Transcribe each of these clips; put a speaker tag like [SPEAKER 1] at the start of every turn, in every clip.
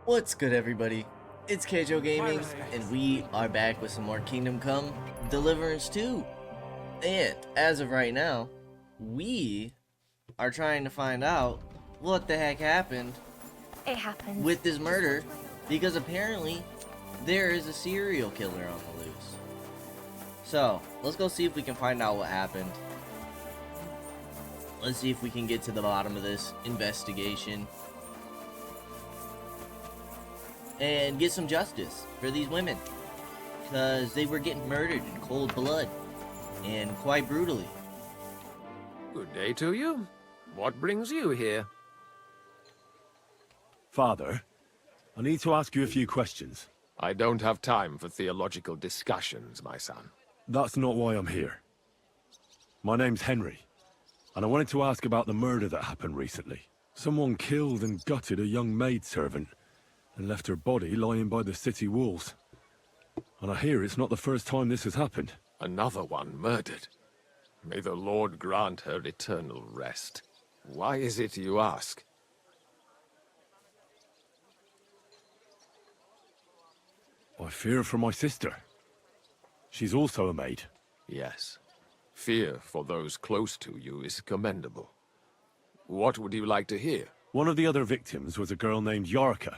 [SPEAKER 1] What's good, everybody? It's Kaige-O Gaming, and we are back with some more Kingdom Come Deliverance 2. And as of right now, we are trying to find out what the heck happened with this murder, because apparently there is a serial killer on the loose. So let's go see if we can find out what happened. Let's see if we can get to the bottom of this investigation and get some justice for these women, because they were getting murdered in cold blood and quite brutally.
[SPEAKER 2] Good day to you. What brings you here?
[SPEAKER 3] Father, I need to ask you a few questions.
[SPEAKER 2] I don't have time for theological discussions, my son.
[SPEAKER 3] That's not why I'm here. My name's Henry, and I wanted to ask about the murder that happened recently. Someone killed and gutted a young maidservant and left her body lying by the city walls. And I hear it's not the first time this has happened.
[SPEAKER 2] Another one murdered. May the Lord grant her eternal rest. Why is it you ask?
[SPEAKER 3] I fear for my sister. She's also a maid.
[SPEAKER 2] Yes. Fear for those close to you is commendable. What would you like to hear?
[SPEAKER 3] One of the other victims was a girl named Yarka.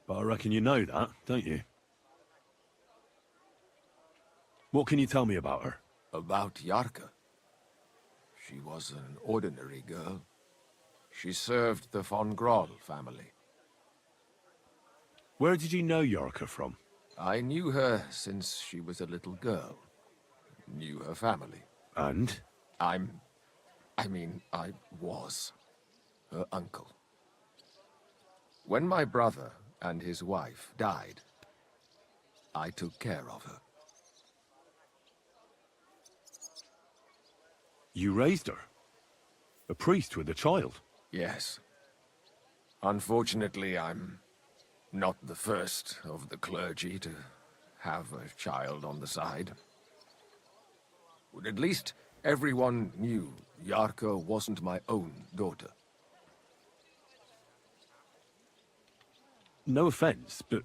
[SPEAKER 3] But I reckon you know that, don't you? What can you tell me about her?
[SPEAKER 2] About Yarka. She was an ordinary girl. She served the von Groll family.
[SPEAKER 3] Where did you know Yarka from?
[SPEAKER 2] I knew her since she was a little girl. Knew her family.
[SPEAKER 3] And?
[SPEAKER 2] I was her uncle. When my brother and his wife died, I took care of her.
[SPEAKER 3] You raised her? A priest with a child?
[SPEAKER 2] Yes. Unfortunately, I'm not the first of the clergy to have a child on the side. But at least everyone knew Yarka wasn't my own daughter.
[SPEAKER 3] No offense, but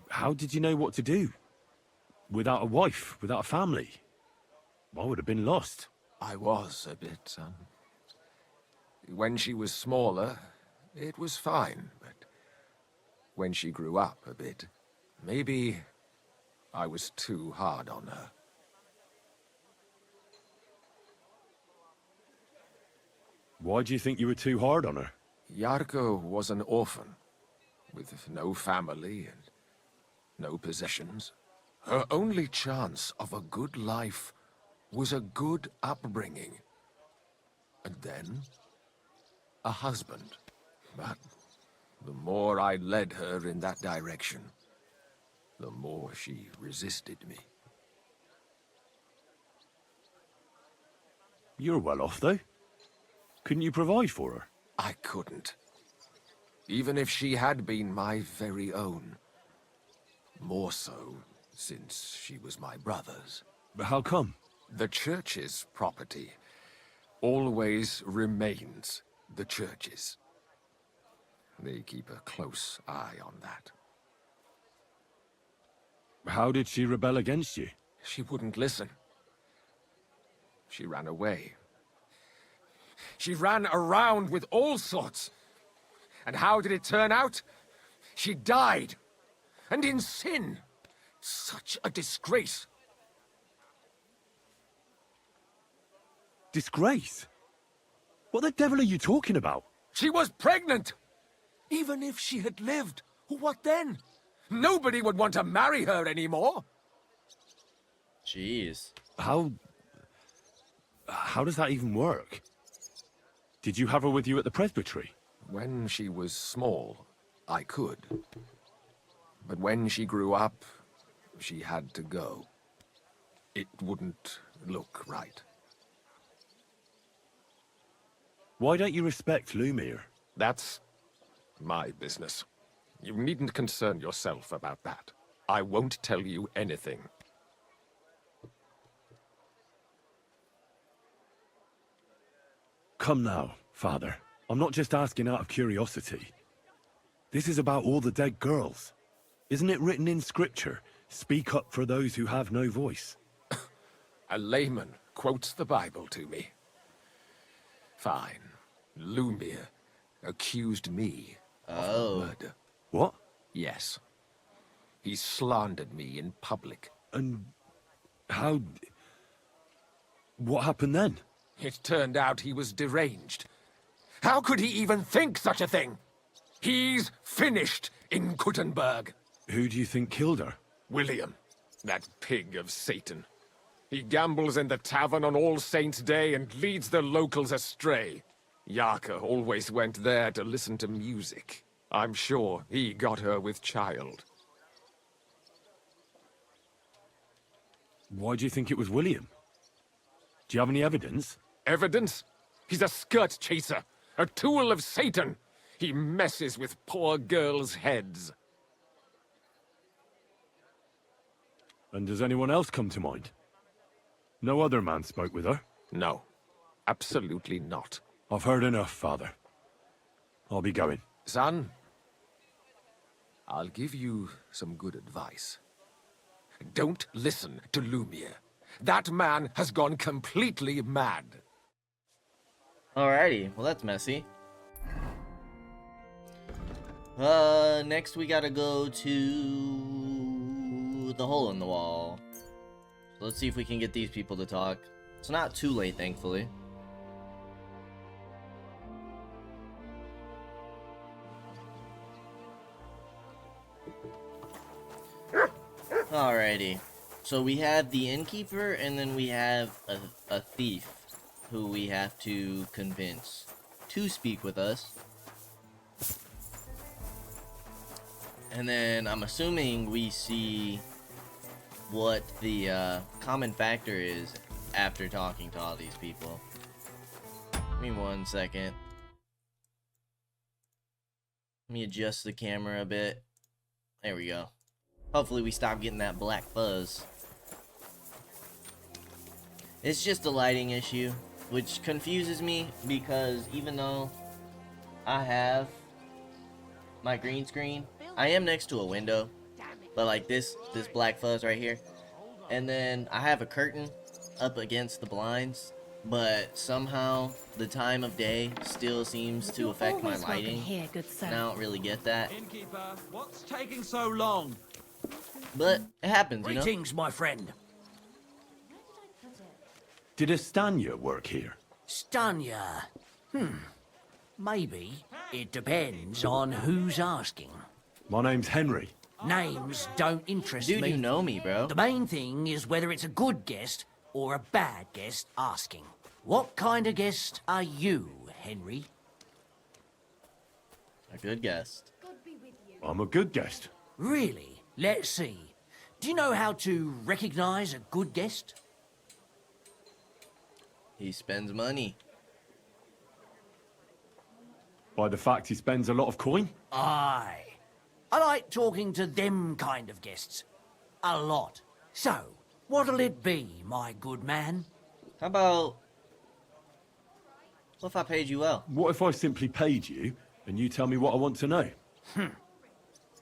[SPEAKER 3] how did you know what to do? Without a wife, without a family? I would have been lost.
[SPEAKER 2] I was a bit, when she was smaller, it was fine, but when she grew up a bit, maybe I was too hard on her.
[SPEAKER 3] Why do you think you were too hard on her?
[SPEAKER 2] Yarko was an orphan, with no family and no possessions. Her only chance of a good life was a good upbringing. And then, a husband. But the more I led her in that direction, the more she resisted me.
[SPEAKER 3] You're well off, though. Couldn't you provide for her?
[SPEAKER 2] I couldn't. Even if she had been my very own. More so, since she was my brother's.
[SPEAKER 3] But how come?
[SPEAKER 2] The church's property always remains the church's. They keep a close eye on that.
[SPEAKER 3] How did she rebel against you?
[SPEAKER 2] She wouldn't listen. She ran away. She ran around with all sorts. And how did it turn out? She died. And in sin. Such a disgrace.
[SPEAKER 3] Disgrace? What the devil are you talking about?
[SPEAKER 2] She was pregnant! Even if she had lived, what then? Nobody would want to marry her anymore.
[SPEAKER 1] Jeez.
[SPEAKER 3] How does that even work? Did you have her with you at the presbytery?
[SPEAKER 2] When she was small, I could. But when she grew up, she had to go. It wouldn't look right.
[SPEAKER 3] Why don't you respect Lumiere?
[SPEAKER 2] That's my business. You needn't concern yourself about that. I won't tell you anything.
[SPEAKER 3] Come now, Father. I'm not just asking out of curiosity. This is about all the dead girls. Isn't it written in scripture? Speak up for those who have no voice.
[SPEAKER 2] A layman quotes the Bible to me. Fine. Lumir accused me of murder.
[SPEAKER 3] What?
[SPEAKER 2] Yes. He slandered me in public.
[SPEAKER 3] And how... What happened then?
[SPEAKER 2] It turned out he was deranged. How could he even think such a thing? He's finished in Kuttenberg.
[SPEAKER 3] Who do you think killed her?
[SPEAKER 2] William, that pig of Satan. He gambles in the tavern on All Saints' Day and leads the locals astray. Yaka always went there to listen to music. I'm sure he got her with child.
[SPEAKER 3] Why do you think it was William? Do you have any evidence?
[SPEAKER 2] Evidence? He's a skirt chaser, a tool of Satan. He messes with poor girls' heads.
[SPEAKER 3] And does anyone else come to mind? No other man spoke with her?
[SPEAKER 2] No, absolutely not.
[SPEAKER 3] I've heard enough, Father. I'll be going.
[SPEAKER 2] Son, I'll give you some good advice. Don't listen to Lumir. That man has gone completely mad.
[SPEAKER 1] Alrighty, well that's messy. Next we gotta go to the hole in the wall. So let's see if we can get these people to talk. It's not too late, thankfully. Alrighty. So we have the innkeeper, and then we have a thief who we have to convince to speak with us. And then I'm assuming we see what the common factor is after talking to all these people. Give me 1 second. Let me adjust the camera a bit. There we go. Hopefully we stop getting that black fuzz. It's just a lighting issue, which confuses me because even though I have my green screen, I am next to a window, but like this black fuzz right here, and then I have a curtain up against the blinds, but somehow the time of day still seems to affect my lighting.
[SPEAKER 4] Here, good sir.
[SPEAKER 1] And I don't really get that,
[SPEAKER 5] Innkeeper, what's taking so long?
[SPEAKER 1] but it happens, you know.
[SPEAKER 5] Greetings, my friend.
[SPEAKER 3] Did Estanya work here?
[SPEAKER 5] Stanya. Maybe. It depends on who's asking.
[SPEAKER 3] My name's Henry.
[SPEAKER 5] Names don't interest
[SPEAKER 1] Dude,
[SPEAKER 5] me.
[SPEAKER 1] you know me, bro.
[SPEAKER 5] The main thing is whether it's a good guest or a bad guest asking. What kind of guest are you, Henry?
[SPEAKER 1] A good guest.
[SPEAKER 3] I'm a good guest.
[SPEAKER 5] Really? Let's see. Do you know how to recognize a good guest?
[SPEAKER 1] He spends money.
[SPEAKER 3] By the fact he spends a lot of coin?
[SPEAKER 5] Aye. I like talking to them kind of guests. A lot. So, what'll it be, my good man?
[SPEAKER 1] How about... what if I paid you well?
[SPEAKER 3] What if I simply paid you, and you tell me what I want to know?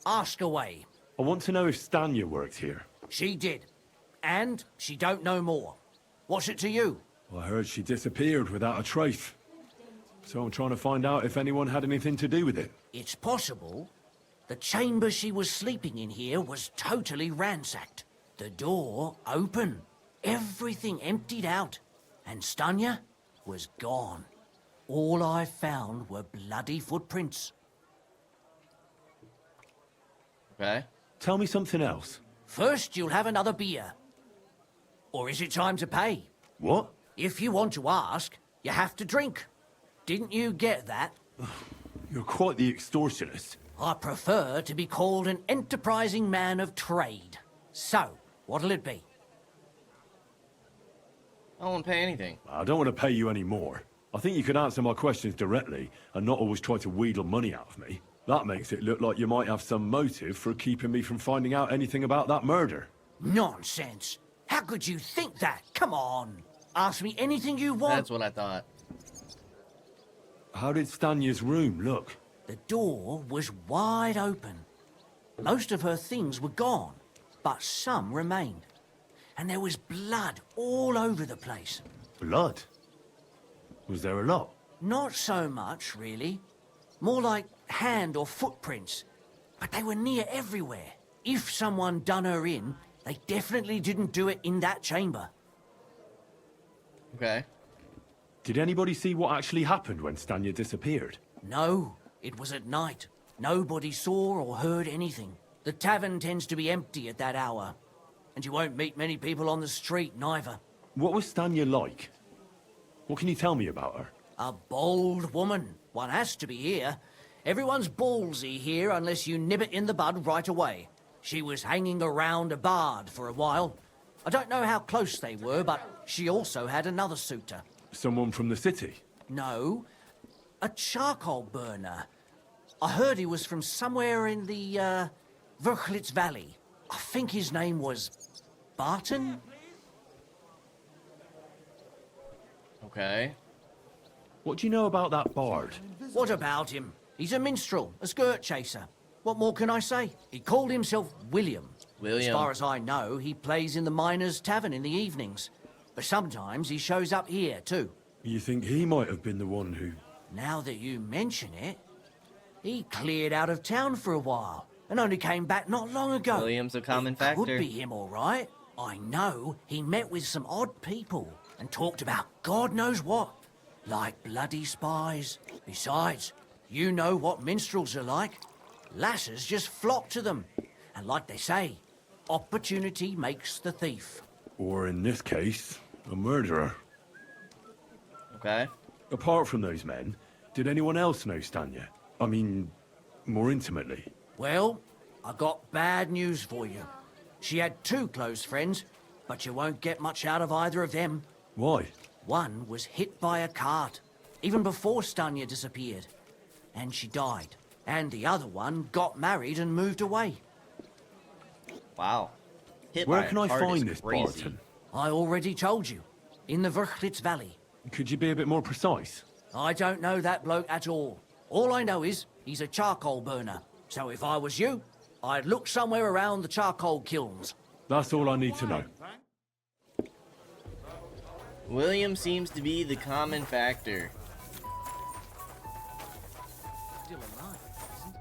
[SPEAKER 5] Ask away.
[SPEAKER 3] I want to know if Stanya works here.
[SPEAKER 5] She did. And she don't know more. What's it to you?
[SPEAKER 3] I heard she disappeared without a trace. So I'm trying to find out if anyone had anything to do with it.
[SPEAKER 5] It's possible. The chamber she was sleeping in here was totally ransacked. The door open. Everything emptied out. And Stanya was gone. All I found were bloody footprints.
[SPEAKER 1] Okay.
[SPEAKER 3] Tell me something else.
[SPEAKER 5] First, you'll have another beer. Or is it time to pay?
[SPEAKER 3] What?
[SPEAKER 5] If you want to ask, you have to drink. Didn't you get that?
[SPEAKER 3] You're quite the extortionist.
[SPEAKER 5] I prefer to be called an enterprising man of trade. So, what'll it be?
[SPEAKER 1] I don't want to pay anything.
[SPEAKER 3] I don't want to pay you any more. I think you could answer my questions directly and not always try to wheedle money out of me. That makes it look like you might have some motive for keeping me from finding out anything about that murder.
[SPEAKER 5] Nonsense. How could you think that? Come on. Ask me anything you want.
[SPEAKER 1] That's what I thought.
[SPEAKER 3] How did Stanya's room look?
[SPEAKER 5] The door was wide open. Most of her things were gone, but some remained. And there was blood all over the place.
[SPEAKER 3] Blood? Was there a lot?
[SPEAKER 5] Not so much, really. More like hand or footprints. But they were near everywhere. If someone done her in, they definitely didn't do it in that chamber.
[SPEAKER 1] Okay.
[SPEAKER 3] Did anybody see what actually happened when Stanya disappeared?
[SPEAKER 5] No, it was at night. Nobody saw or heard anything. The tavern tends to be empty at that hour. And you won't meet many people on the street, neither.
[SPEAKER 3] What was Stanya like? What can you tell me about her?
[SPEAKER 5] A bold woman. One has to be here. Everyone's ballsy here unless you nib it in the bud right away. She was hanging around a bard for a while. I don't know how close they were, but she also had another suitor.
[SPEAKER 3] Someone from the city?
[SPEAKER 5] No, a charcoal burner. I heard he was from somewhere in the, Verchlitz Valley. I think his name was Barton?
[SPEAKER 1] Okay.
[SPEAKER 3] What do you know about that bard?
[SPEAKER 5] What about him? He's a minstrel, a skirt chaser. What more can I say? He called himself William.
[SPEAKER 1] William.
[SPEAKER 5] As far as I know, he plays in the Miners' Tavern in the evenings. But sometimes he shows up here, too.
[SPEAKER 3] You think he might have been the one who...
[SPEAKER 5] Now that you mention it, he cleared out of town for a while and only came back not long ago.
[SPEAKER 1] William's a common
[SPEAKER 5] It
[SPEAKER 1] factor.
[SPEAKER 5] could be him, all right. I know he met with some odd people and talked about God knows what, like bloody spies. Besides, you know what minstrels are like. Lasses just flock to them. And like they say, opportunity makes the thief.
[SPEAKER 3] Or in this case, a murderer.
[SPEAKER 1] Okay.
[SPEAKER 3] Apart from those men, did anyone else know Stanya? I mean, more intimately.
[SPEAKER 5] Well, I got bad news for you. She had two close friends, but you won't get much out of either of them.
[SPEAKER 3] Why?
[SPEAKER 5] One was hit by a cart, even before Stanya disappeared, and she died. And the other one got married and moved away.
[SPEAKER 1] Wow. Hit
[SPEAKER 3] Where
[SPEAKER 1] by a
[SPEAKER 3] can I
[SPEAKER 1] cart is
[SPEAKER 3] find this
[SPEAKER 1] crazy.
[SPEAKER 3] Barton?
[SPEAKER 5] I already told you, in the Verchlitz Valley.
[SPEAKER 3] Could you be a bit more precise?
[SPEAKER 5] I don't know that bloke at all. All I know is he's a charcoal burner. So if I was you, I'd look somewhere around the charcoal kilns.
[SPEAKER 3] That's all I need to know.
[SPEAKER 1] William seems to be the common factor.
[SPEAKER 5] Still alive, isn't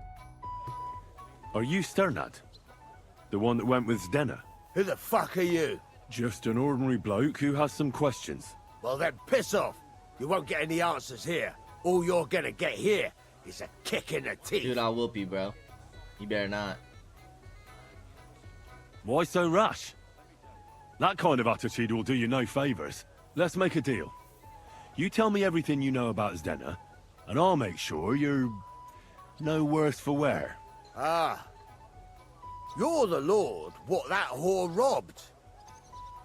[SPEAKER 3] Are you Sternad? The one that went with Zdenna?
[SPEAKER 4] Who the fuck are you?
[SPEAKER 3] Just an ordinary bloke who has some questions.
[SPEAKER 4] Well then, piss off. You won't get any answers here. All you're gonna get here is a kick in the teeth.
[SPEAKER 1] Dude, I'll whoop you, bro. You better not.
[SPEAKER 3] Why so rash? That kind of attitude will do you no favors. Let's make a deal. You tell me everything you know about Zdenna, and I'll make sure you're no worse for wear.
[SPEAKER 4] Ah. You're the lord what that whore robbed.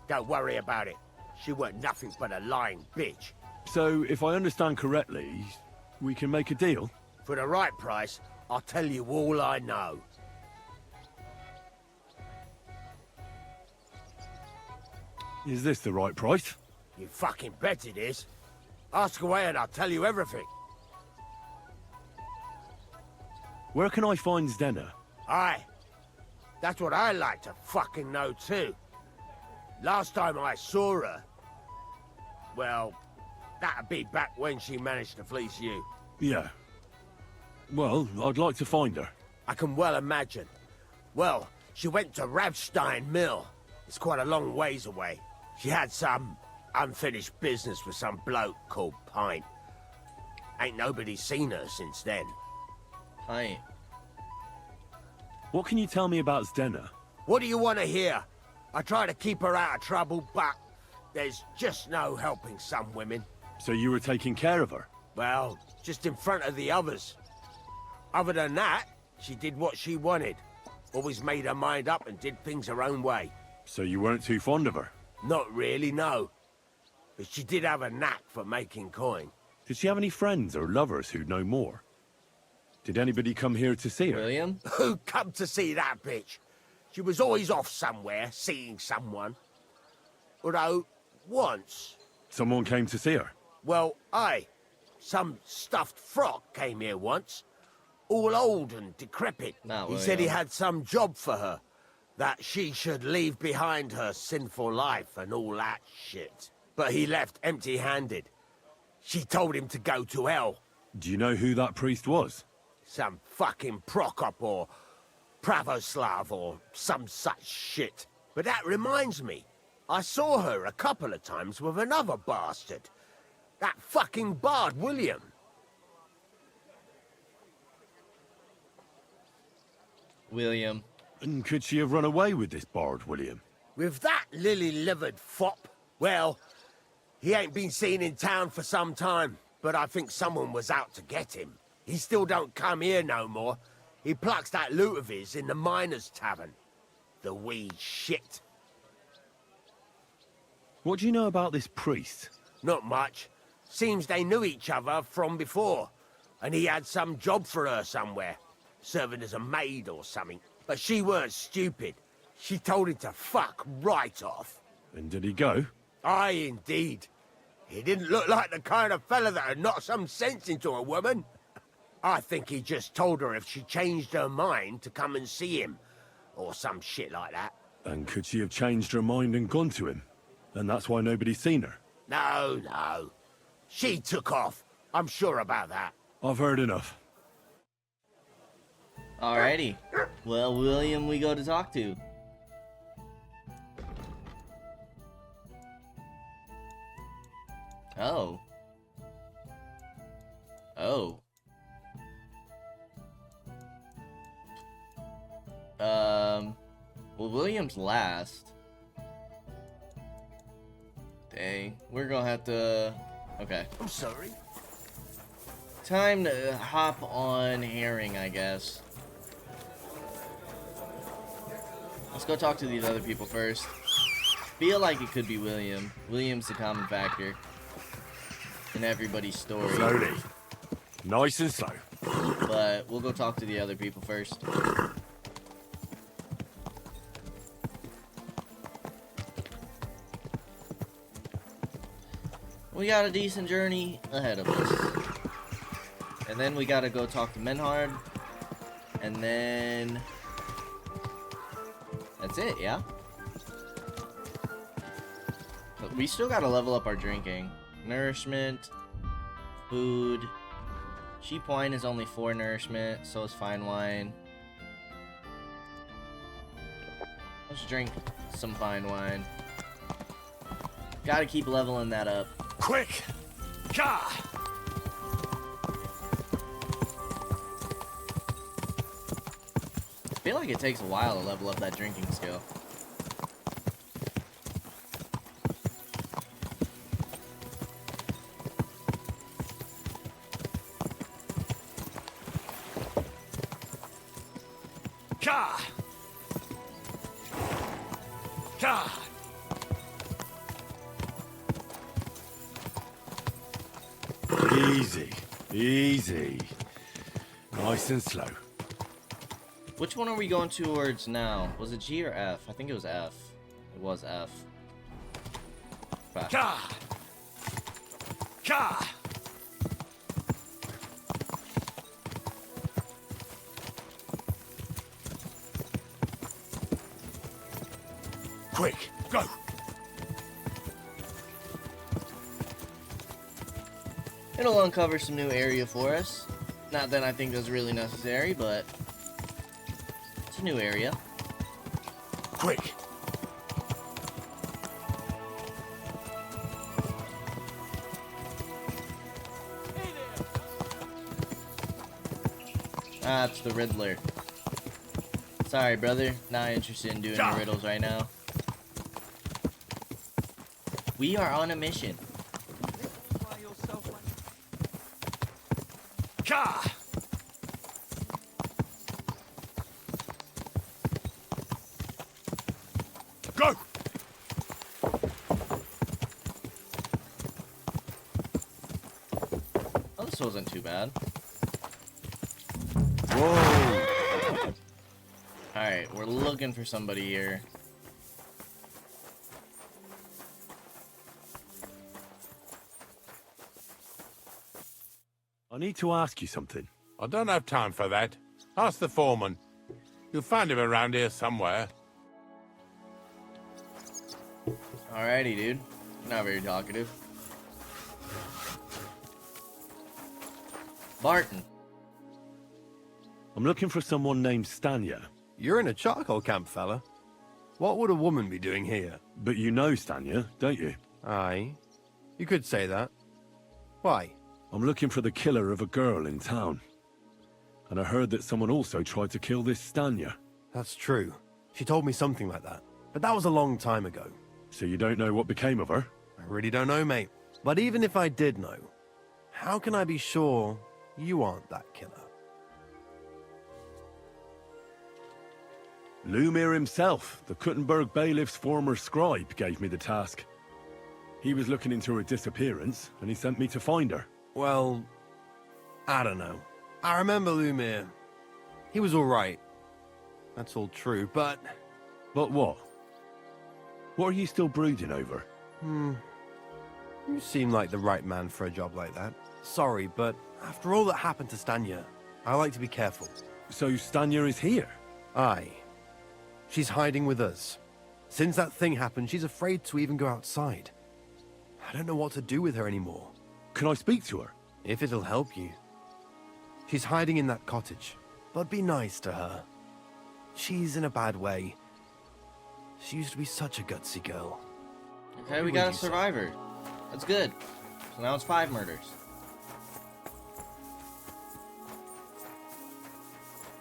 [SPEAKER 4] Don't worry about it. She weren't nothing but a lying bitch.
[SPEAKER 3] So, if I understand correctly, we can make a deal?
[SPEAKER 4] For the right price, I'll tell you all I know.
[SPEAKER 3] Is this the right price?
[SPEAKER 4] You fucking bet it is. Ask away and I'll tell you everything.
[SPEAKER 3] Where can I find Zdenna?
[SPEAKER 4] Aye. That's what I like to fucking know too. Last time I saw her... Well, that'd be back when she managed to fleece you.
[SPEAKER 3] Yeah. Well, I'd like to find her.
[SPEAKER 4] I can well imagine. Well, she went to Ravstein Mill. It's quite a long ways away. She had some unfinished business with some bloke called Pint. Ain't nobody seen her since then.
[SPEAKER 1] Pint.
[SPEAKER 3] What can you tell me about Zdenna?
[SPEAKER 4] What do you want to hear? I try to keep her out of trouble, but there's just no helping some women.
[SPEAKER 3] So you were taking care of her?
[SPEAKER 4] Well, just in front of the others. Other than that, she did what she wanted. Always made her mind up and did things her own way.
[SPEAKER 3] So you weren't too fond of her?
[SPEAKER 4] Not really, no. But she did have a knack for making coin.
[SPEAKER 3] Did she have any friends or lovers who'd know more? Did anybody come here to see her?
[SPEAKER 1] William?
[SPEAKER 4] Who come to see that bitch? She was always off somewhere, seeing someone. Although, once...
[SPEAKER 3] Someone came to see her?
[SPEAKER 4] Well, aye. Some stuffed frog came here once. all old and decrepit.
[SPEAKER 1] Not
[SPEAKER 4] He said he
[SPEAKER 1] William.
[SPEAKER 4] had some job for her, that she should leave behind her sinful life and all that shit. But he left empty-handed. She told him to go to hell.
[SPEAKER 3] Do you know who that priest was?
[SPEAKER 4] Some fucking Prokop or Pravoslav or some such shit. But that reminds me, I saw her a couple of times with another bastard. That fucking bard, William.
[SPEAKER 1] William.
[SPEAKER 3] And could she have run away with this bard, William?
[SPEAKER 4] With that lily-livered fop? Well, he ain't been seen in town for some time, but I think someone was out to get him. He still don't come here no more. He plucks that loot of his in the miners' tavern. The wee shit.
[SPEAKER 3] What do you know about this priest?
[SPEAKER 4] Not much. Seems they knew each other from before, and he had some job for her somewhere, serving as a maid or something. But she weren't stupid. She told him to fuck right off.
[SPEAKER 3] And did he go?
[SPEAKER 4] Aye, indeed. He didn't look like the kind of fella that'd knock some sense into a woman. I think he just told her if she changed her mind to come and see him, or some shit like that.
[SPEAKER 3] And could she have changed her mind and gone to him? And that's why nobody's seen her?
[SPEAKER 4] No, no. She took off. I'm sure about that.
[SPEAKER 3] I've heard enough.
[SPEAKER 1] Alrighty. Well, William we go to talk to. Oh. Oh. Well, William's last. Dang. We're gonna have to... Okay.
[SPEAKER 4] I'm sorry.
[SPEAKER 1] Time to hop on Herring, I guess. Let's go talk to these other people first. Feel like it could be William. William's the common factor in everybody's story.
[SPEAKER 3] Slowly. Nice and slow.
[SPEAKER 1] But we'll go talk to the other people first. We got a decent journey ahead of us. And then we gotta go talk to Menhard. And then... that's it, yeah? But we still gotta level up our drinking. Nourishment. Food. Cheap wine is only 4 nourishment, so is fine wine. Let's drink some fine wine. Gotta keep leveling that up.
[SPEAKER 3] Quick! Ka!
[SPEAKER 1] I feel like it takes a while to level up that drinking skill.
[SPEAKER 3] Ka! Ka! Easy. Easy. Nice and slow.
[SPEAKER 1] Which one are we going towards now? Was it G or F? I think it was F. It was F. Fuck.
[SPEAKER 3] Ka! Ka! Quick, go!
[SPEAKER 1] It'll uncover some new area for us. Not that I think that's really necessary, but it's a new area.
[SPEAKER 3] Quick!
[SPEAKER 1] Ah, it's the Riddler. Sorry, brother. Not interested in doing the riddles right now. We are on a mission.
[SPEAKER 3] Ka! Go!
[SPEAKER 1] Oh, this wasn't too bad.
[SPEAKER 3] Whoa!
[SPEAKER 1] Alright, we're looking for somebody here.
[SPEAKER 3] I need to ask you something.
[SPEAKER 6] I don't have time for that. Ask the foreman. You'll find him around here somewhere.
[SPEAKER 1] Alrighty, dude. Not very talkative. Barton.
[SPEAKER 3] I'm looking for someone named Stanya.
[SPEAKER 7] You're in a charcoal camp, fella. What would a woman be doing here?
[SPEAKER 3] But you know Stanya, don't you?
[SPEAKER 7] Aye. You could say that. Why?
[SPEAKER 3] I'm looking for the killer of a girl in town. And I heard that someone also tried to kill this Stanya.
[SPEAKER 7] That's true. She told me something like that. But that was a long time ago.
[SPEAKER 3] So you don't know what became of her?
[SPEAKER 7] I really don't know, mate. But even if I did know, how can I be sure you aren't that killer?
[SPEAKER 3] Lumir himself, the Kuttenberg bailiff's former scribe, gave me the task. He was looking into her disappearance, and he sent me to find her.
[SPEAKER 7] Well, I don't know. I remember Lumir. He was alright. That's all true, but...
[SPEAKER 3] But what? What are you still brooding over?
[SPEAKER 7] You seem like the right man for a job like that. Sorry, but after all that happened to Stanya, I like to be careful.
[SPEAKER 3] So Stanya is here?
[SPEAKER 7] Aye. She's hiding with us. Since that thing happened, she's afraid to even go outside. I don't know what to do with her anymore.
[SPEAKER 3] Can I speak to her?
[SPEAKER 7] If it'll help you. She's hiding in that cottage, but be nice to her. She's in a bad way. She used to be such a gutsy girl.
[SPEAKER 1] Okay, we got a survivor. That's good. So now it's 5 murders.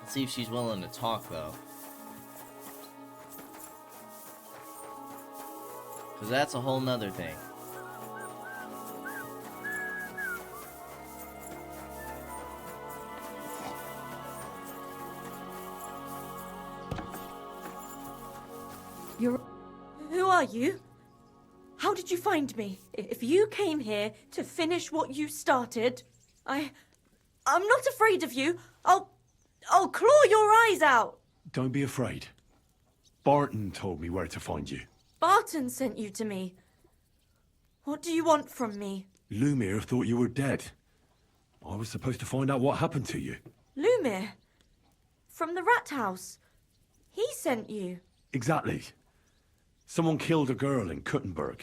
[SPEAKER 1] Let's see if she's willing to talk, though. Because that's a whole nother thing.
[SPEAKER 8] Who are you? How did you find me? If you came here to finish what you started, I'm not afraid of you. I'll claw your eyes out.
[SPEAKER 3] Don't be afraid. Barton told me where to find you.
[SPEAKER 8] Barton sent you to me. What do you want from me?
[SPEAKER 3] Lumir thought you were dead. I was supposed to find out what happened to you.
[SPEAKER 8] Lumir? From the rat house. He sent you.
[SPEAKER 3] Exactly. Someone killed a girl in Kuttenberg.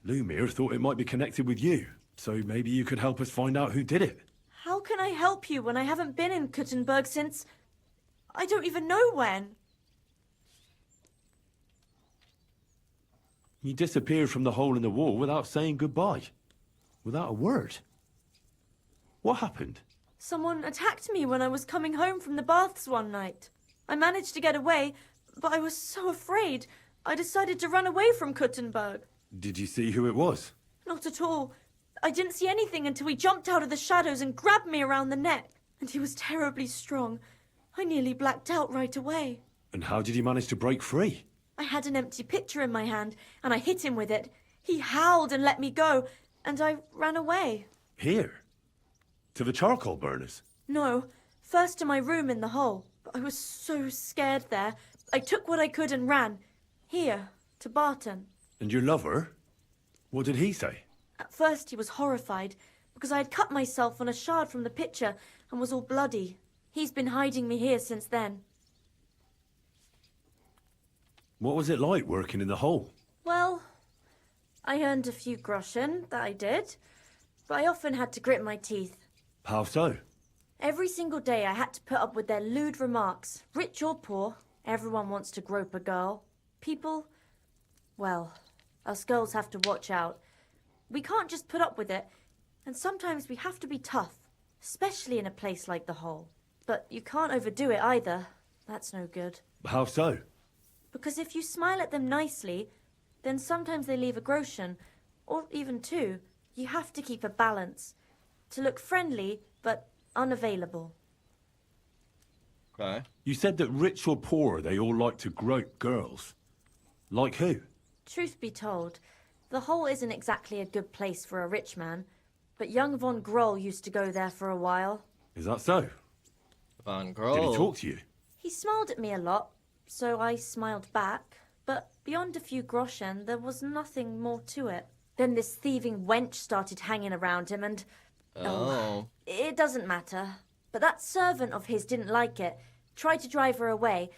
[SPEAKER 3] Lumir thought it might be connected with you, so maybe you could help us find out who did it.
[SPEAKER 8] How can I help you when I haven't been in Kuttenberg since... I don't even know when.
[SPEAKER 3] You disappeared from the hole in the wall without saying goodbye. Without a word. What happened?
[SPEAKER 8] Someone attacked me when I was coming home from the baths one night. I managed to get away, but I was so afraid, I decided to run away from Kuttenberg.
[SPEAKER 3] Did you see who it was?
[SPEAKER 8] Not at all. I didn't see anything until he jumped out of the shadows and grabbed me around the neck. And he was terribly strong. I nearly blacked out right away.
[SPEAKER 3] And how did you manage to break free?
[SPEAKER 8] I had an empty pitcher in my hand, and I hit him with it. He howled and let me go, and I ran away.
[SPEAKER 3] Here? To the charcoal burners?
[SPEAKER 8] No, first to my room in the hole. But I was so scared there. I took what I could and ran. Here, to Barton.
[SPEAKER 3] And your lover? What did he say?
[SPEAKER 8] At first he was horrified, because I had cut myself on a shard from the pitcher and was all bloody. He's been hiding me here since then.
[SPEAKER 3] What was it like working in the hole?
[SPEAKER 8] Well, I earned a few groschen, that I did. But I often had to grit my teeth.
[SPEAKER 3] How so?
[SPEAKER 8] Every single day I had to put up with their lewd remarks. Rich or poor, everyone wants to grope a girl. People, well, us girls have to watch out. We can't just put up with it, and sometimes we have to be tough, especially in a place like the hole. But you can't overdo it either. That's no good.
[SPEAKER 3] How so?
[SPEAKER 8] Because if you smile at them nicely, then sometimes they leave a groschen, or even 2. You have to keep a balance. To look friendly, but unavailable.
[SPEAKER 1] Okay.
[SPEAKER 3] You said that rich or poor, they all like to grope girls. Like who?
[SPEAKER 8] Truth be told, the hole isn't exactly a good place for a rich man, but young von Groll used to go there for a while.
[SPEAKER 3] Is that so?
[SPEAKER 1] Von Groll.
[SPEAKER 3] Did he talk to you?
[SPEAKER 8] He smiled at me a lot, so I smiled back, but beyond a few groschen, there was nothing more to it. Then this thieving wench started hanging around him and...
[SPEAKER 1] Oh.
[SPEAKER 8] It doesn't matter. But that servant of his didn't like it, tried to drive her away,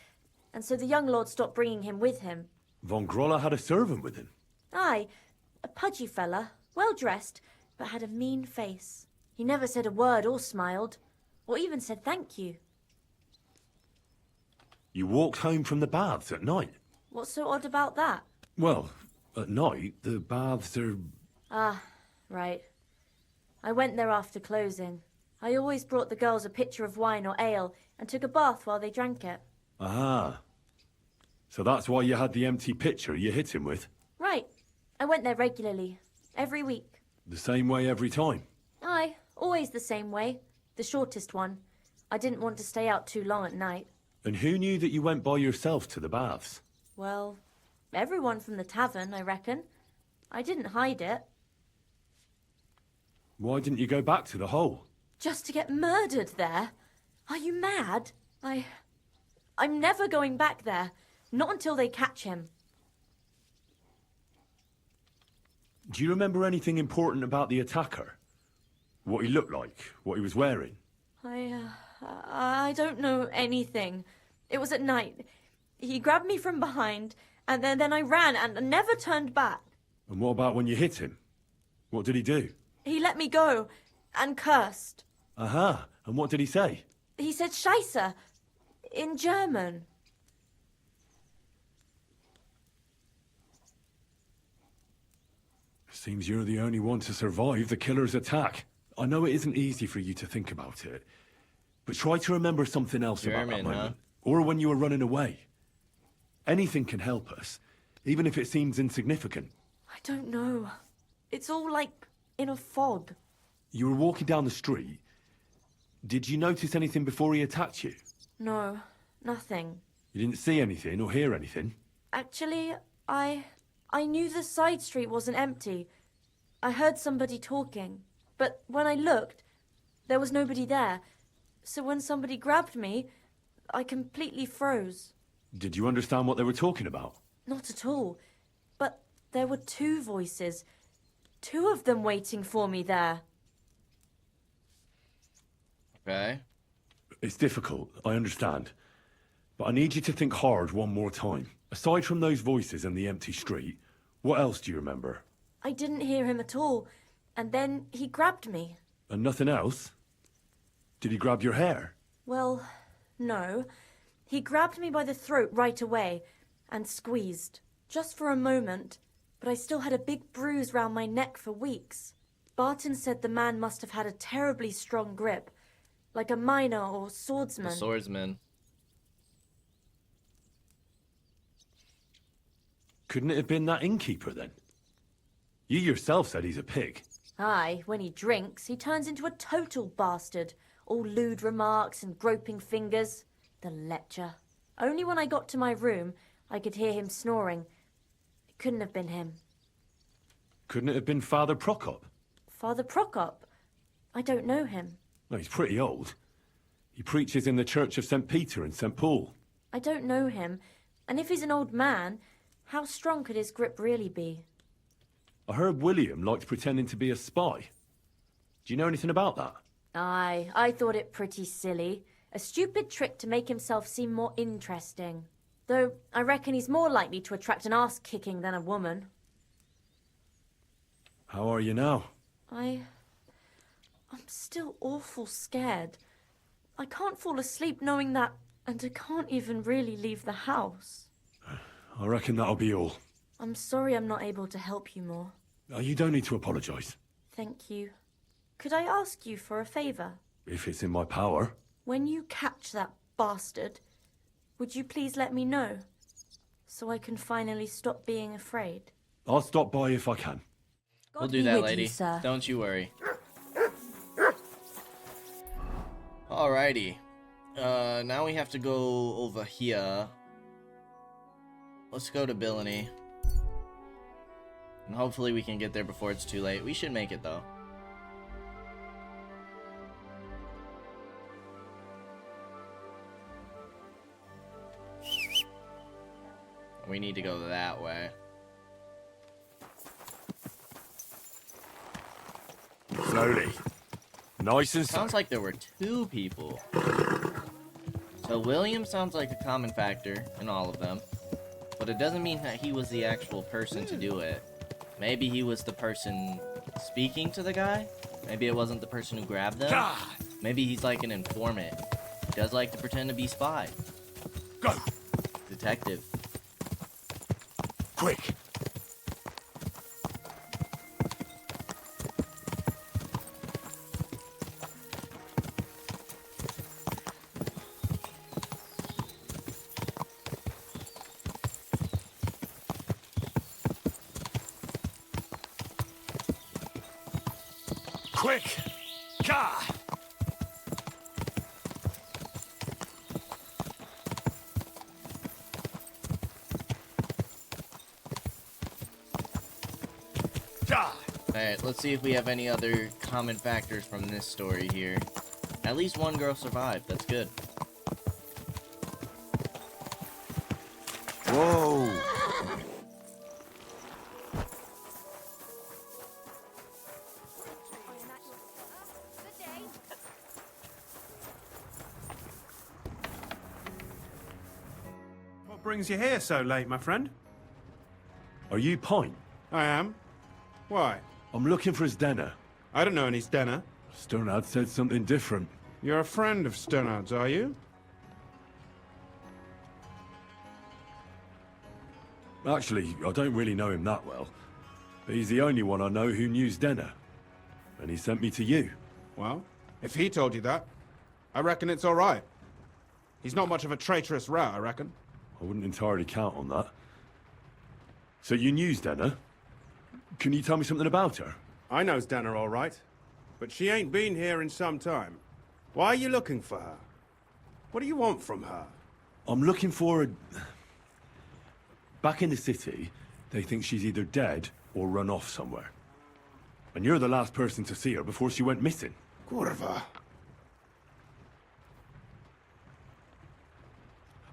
[SPEAKER 8] and so the young lord stopped bringing him with him.
[SPEAKER 3] Von Grolla had a servant with him.
[SPEAKER 8] Aye, a pudgy fella, well dressed, but had a mean face. He never said a word or smiled, or even said thank you.
[SPEAKER 3] You walked home from the baths at night?
[SPEAKER 8] What's so odd about that?
[SPEAKER 3] Well, at night, the baths are...
[SPEAKER 8] Ah, right. I went there after closing. I always brought the girls a pitcher of wine or ale and took a bath while they drank it.
[SPEAKER 3] Ah. So that's why you had the empty pitcher you hit him with?
[SPEAKER 8] Right. I went there regularly, every week.
[SPEAKER 3] The same way every time?
[SPEAKER 8] Aye, always the same way. The shortest one. I didn't want to stay out too long at night.
[SPEAKER 3] And who knew that you went by yourself to the baths?
[SPEAKER 8] Well, everyone from the tavern, I reckon. I didn't hide it.
[SPEAKER 3] Why didn't you go back to the hole?
[SPEAKER 8] Just to get murdered there? Are you mad? I'm never going back there. Not until they catch him.
[SPEAKER 3] Do you remember anything important about the attacker? What he looked like? What he was wearing?
[SPEAKER 8] I don't know anything. It was at night. He grabbed me from behind, and then I ran and never turned back.
[SPEAKER 3] And what about when you hit him? What did he do?
[SPEAKER 8] He let me go, and cursed.
[SPEAKER 3] Aha, and what did he say?
[SPEAKER 8] He said Scheisse, in German.
[SPEAKER 3] Seems you're the only one to survive the killer's attack. I know it isn't easy for you to think about it, but try to remember something else about that moment. Or when you were running away. Anything can help us, even if it seems insignificant.
[SPEAKER 8] I don't know. It's all like in a fog.
[SPEAKER 3] You were walking down the street. Did you notice anything before he attacked you?
[SPEAKER 8] No, nothing.
[SPEAKER 3] You didn't see anything or hear anything?
[SPEAKER 8] Actually, I knew the side street wasn't empty. I heard somebody talking, but when I looked, there was nobody there. So when somebody grabbed me, I completely froze.
[SPEAKER 3] Did you understand what they were talking about?
[SPEAKER 8] Not at all. But there were two voices. Two of them waiting for me there.
[SPEAKER 1] Okay.
[SPEAKER 3] It's difficult, I understand. But I need you to think hard one more time. Aside from those voices and the empty street, what else do you remember?
[SPEAKER 8] I didn't hear him at all, and then he grabbed me.
[SPEAKER 3] And nothing else? Did he grab your hair?
[SPEAKER 8] Well, no. He grabbed me by the throat right away and squeezed. Just for a moment, but I still had a big bruise round my neck for weeks. Barton said the man must have had a terribly strong grip, like a miner or swordsman.
[SPEAKER 1] The swordsman.
[SPEAKER 3] Couldn't it have been that innkeeper then? You yourself said he's a pig.
[SPEAKER 8] Aye, when he drinks, he turns into a total bastard. All lewd remarks and groping fingers. The lecher. Only when I got to my room, I could hear him snoring. It couldn't have been him.
[SPEAKER 3] Couldn't it have been Father Prokop?
[SPEAKER 8] Father Prokop? I don't know him.
[SPEAKER 3] No, he's pretty old. He preaches in the Church of St. Peter and St. Paul.
[SPEAKER 8] I don't know him, and if he's an old man, how strong could his grip really be?
[SPEAKER 3] I heard William liked pretending to be a spy. Do you know anything about that?
[SPEAKER 8] Aye, I thought it pretty silly. A stupid trick to make himself seem more interesting. Though, I reckon he's more likely to attract an ass-kicking than a woman.
[SPEAKER 3] How are you now?
[SPEAKER 8] I'm still awful scared. I can't fall asleep knowing that, and I can't even really leave the house.
[SPEAKER 3] I reckon that'll be all.
[SPEAKER 8] I'm sorry I'm not able to help you more.
[SPEAKER 3] You don't need to apologise.
[SPEAKER 8] Thank you. Could I ask you for a favour?
[SPEAKER 3] If it's in my power.
[SPEAKER 8] When you catch that bastard, would you please let me know? So I can finally stop being afraid.
[SPEAKER 3] I'll stop by if I can.
[SPEAKER 1] We'll
[SPEAKER 8] God
[SPEAKER 1] do
[SPEAKER 8] be
[SPEAKER 1] that,
[SPEAKER 8] with
[SPEAKER 1] lady.
[SPEAKER 8] you, sir.
[SPEAKER 1] Don't you worry. Alrighty. Now we have to go over here. Let's go to Billany. And hopefully we can get there before it's too late. We should make it, though. We need to go that way.
[SPEAKER 3] Slowly. Nice and
[SPEAKER 1] Sounds
[SPEAKER 3] slow.
[SPEAKER 1] like there were two people. So William sounds like a common factor in all of them, but it doesn't mean that he was the actual person to do it. Maybe he was the person speaking to the guy? Maybe it wasn't the person who grabbed them?
[SPEAKER 3] God!
[SPEAKER 1] Maybe he's like an informant. He does like to pretend to be spy.
[SPEAKER 3] Go!
[SPEAKER 1] Detective.
[SPEAKER 3] Quick! Quick! Gah!
[SPEAKER 1] Alright, let's see if we have any other common factors from this story here. At least one girl survived, that's good.
[SPEAKER 2] Whoa!
[SPEAKER 9] What brings you here so late, my friend?
[SPEAKER 3] Are you Pine?
[SPEAKER 9] I am. Why?
[SPEAKER 3] I'm looking for his Denner.
[SPEAKER 9] I don't know any Stenner.
[SPEAKER 3] Sternad said something different.
[SPEAKER 9] You're a friend of Sternard's, are you?
[SPEAKER 3] Actually, I don't really know him that well. But he's the only one I know who knew Denner. And he sent me to you.
[SPEAKER 9] Well, if he told you that, I reckon it's all right. He's not much of a traitorous rat, I reckon.
[SPEAKER 3] I wouldn't entirely count on that. So you knew Denner? Can you tell me something about her?
[SPEAKER 9] I know Stenner all right, but she ain't been here in some time. Why are you looking for her? What do you want from her?
[SPEAKER 3] I'm looking for a... Back in the city, they think she's either dead or run off somewhere. And you're the last person to see her before she went missing.
[SPEAKER 9] Kurva.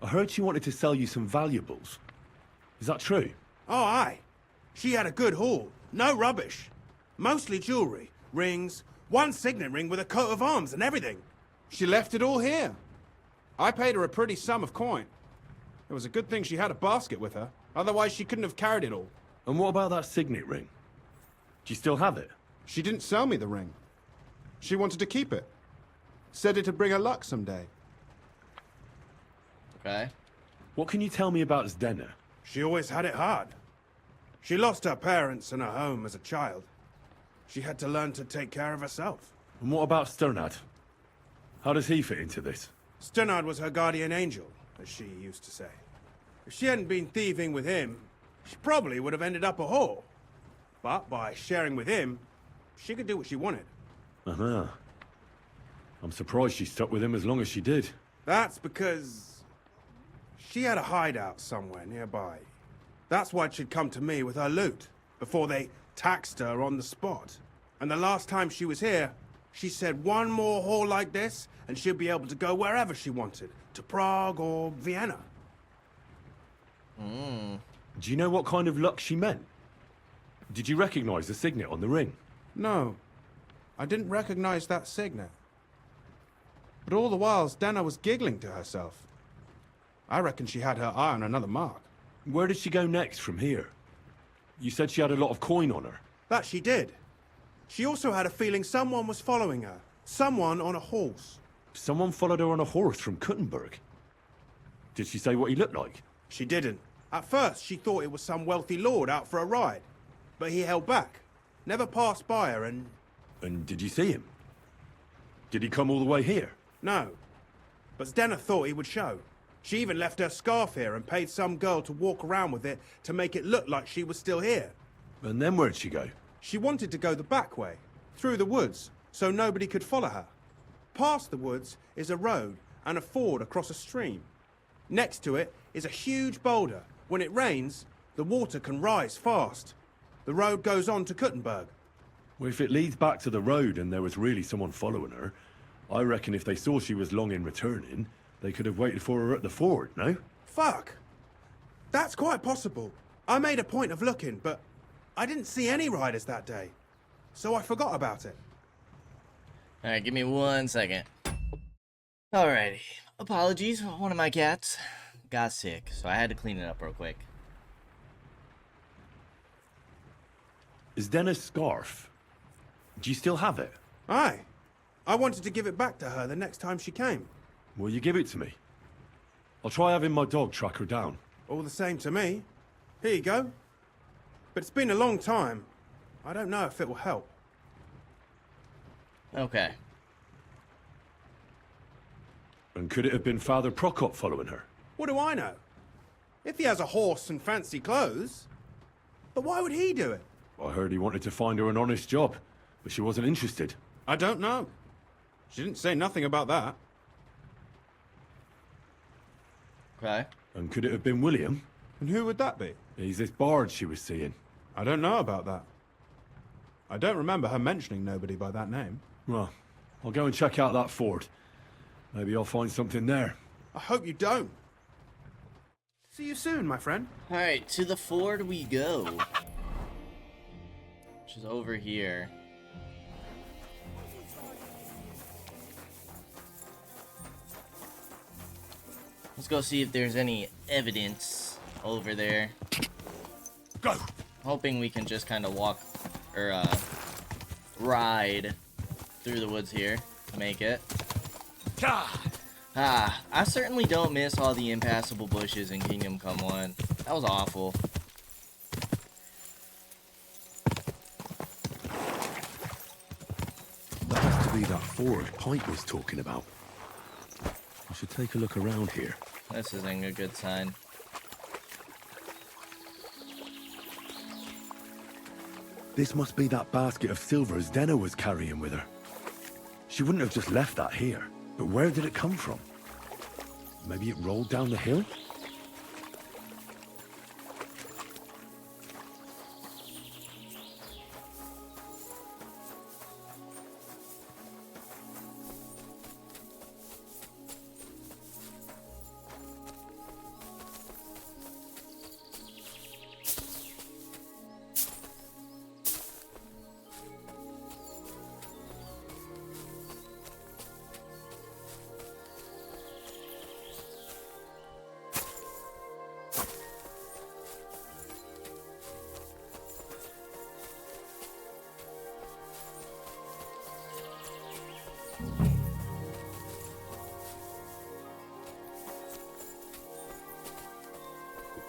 [SPEAKER 3] I heard she wanted to sell you some valuables. Is that true?
[SPEAKER 9] Oh, aye. She had a good haul. No rubbish. Mostly jewelry, rings, one signet ring with a coat of arms and everything. She left it all here. I paid her a pretty sum of coin. It was a good thing she had a basket with her. Otherwise, she couldn't have carried it all.
[SPEAKER 3] And what about that signet ring? Do you still have it?
[SPEAKER 9] She didn't sell me the ring. She wanted to keep it. Said it'd bring her luck someday.
[SPEAKER 1] Okay.
[SPEAKER 3] What can you tell me about Zdenna?
[SPEAKER 9] She always had it hard. She lost her parents and her home as a child. She had to learn to take care of herself.
[SPEAKER 3] And what about Sternad? How does he fit into this?
[SPEAKER 9] Sternard was her guardian angel, as she used to say. If she hadn't been thieving with him, she probably would have ended up a whore. But by sharing with him, she could do what she wanted.
[SPEAKER 3] Uh-huh. I'm surprised she stuck with him as long as she did.
[SPEAKER 9] That's because she had a hideout somewhere nearby. That's why she'd come to me with her loot, before they taxed her on the spot. And the last time she was here, she said one more haul like this, and she'd be able to go wherever she wanted, to Prague or Vienna.
[SPEAKER 3] Do you know what kind of luck she meant? Did you recognize the signet on the ring?
[SPEAKER 9] No, I didn't recognize that signet. But all the while, Stana was giggling to herself. I reckon she had her eye on another mark.
[SPEAKER 3] Where did she go next from here? You said she had a lot of coin on her.
[SPEAKER 9] That she did. She also had a feeling someone was following her. Someone on a horse.
[SPEAKER 3] Someone followed her on a horse from Kuttenberg. Did she say what he looked like?
[SPEAKER 9] She didn't. At first, she thought it was some wealthy lord out for a ride. But he held back. Never passed by her and...
[SPEAKER 3] And did you see him? Did he come all the way here?
[SPEAKER 9] No. But Stana thought he would show. She even left her scarf here and paid some girl to walk around with it to make it look like she was still here.
[SPEAKER 3] And then where'd she go?
[SPEAKER 9] She wanted to go the back way, through the woods, so nobody could follow her. Past the woods is a road and a ford across a stream. Next to it is a huge boulder. When it rains, the water can rise fast. The road goes on to Kuttenberg.
[SPEAKER 3] Well, if it leads back to the road and there was really someone following her, I reckon if they saw she was long in returning, they could have waited for her at the ford, no?
[SPEAKER 9] Fuck! That's quite possible. I made a point of looking, but I didn't see any riders that day. So I forgot about it.
[SPEAKER 1] Alright, give me 1 second. Alrighty. Apologies, one of my cats got sick, so I had to clean it up real quick.
[SPEAKER 3] Is Denna's scarf? Do you still have it?
[SPEAKER 9] Aye. I wanted to give it back to her the next time she came.
[SPEAKER 3] Will you give it to me? I'll try having my dog track her down.
[SPEAKER 9] All the same to me. Here you go. But it's been a long time. I don't know if it will help.
[SPEAKER 1] Okay.
[SPEAKER 3] And could it have been Father Prokop following her?
[SPEAKER 9] What do I know? If he has a horse and fancy clothes. But why would he do it?
[SPEAKER 3] I heard he wanted to find her an honest job, but she wasn't interested.
[SPEAKER 9] I don't know. She didn't say nothing about that.
[SPEAKER 1] Okay.
[SPEAKER 3] And could it have been William?
[SPEAKER 9] And who would that be?
[SPEAKER 3] He's this bard she was seeing.
[SPEAKER 9] I don't know about that. I don't remember her mentioning nobody by that name.
[SPEAKER 3] Well, I'll go and check out that fort. Maybe I'll find something there.
[SPEAKER 9] I hope you don't. See you soon, my friend.
[SPEAKER 1] Alright, to the ford we go. Which is over here. Let's go see if there's any evidence over there.
[SPEAKER 4] Go!
[SPEAKER 1] Hoping we can just kind of walk, or ride through the woods here to make it. I certainly don't miss all the impassable bushes in Kingdom Come 1. That was awful.
[SPEAKER 3] That has to be that ford Pike was talking about. I should take a look around here.
[SPEAKER 1] This isn't a good sign.
[SPEAKER 3] This must be that basket of silvers Denna was carrying with her. She wouldn't have just left that here. But where did it come from? Maybe it rolled down the hill?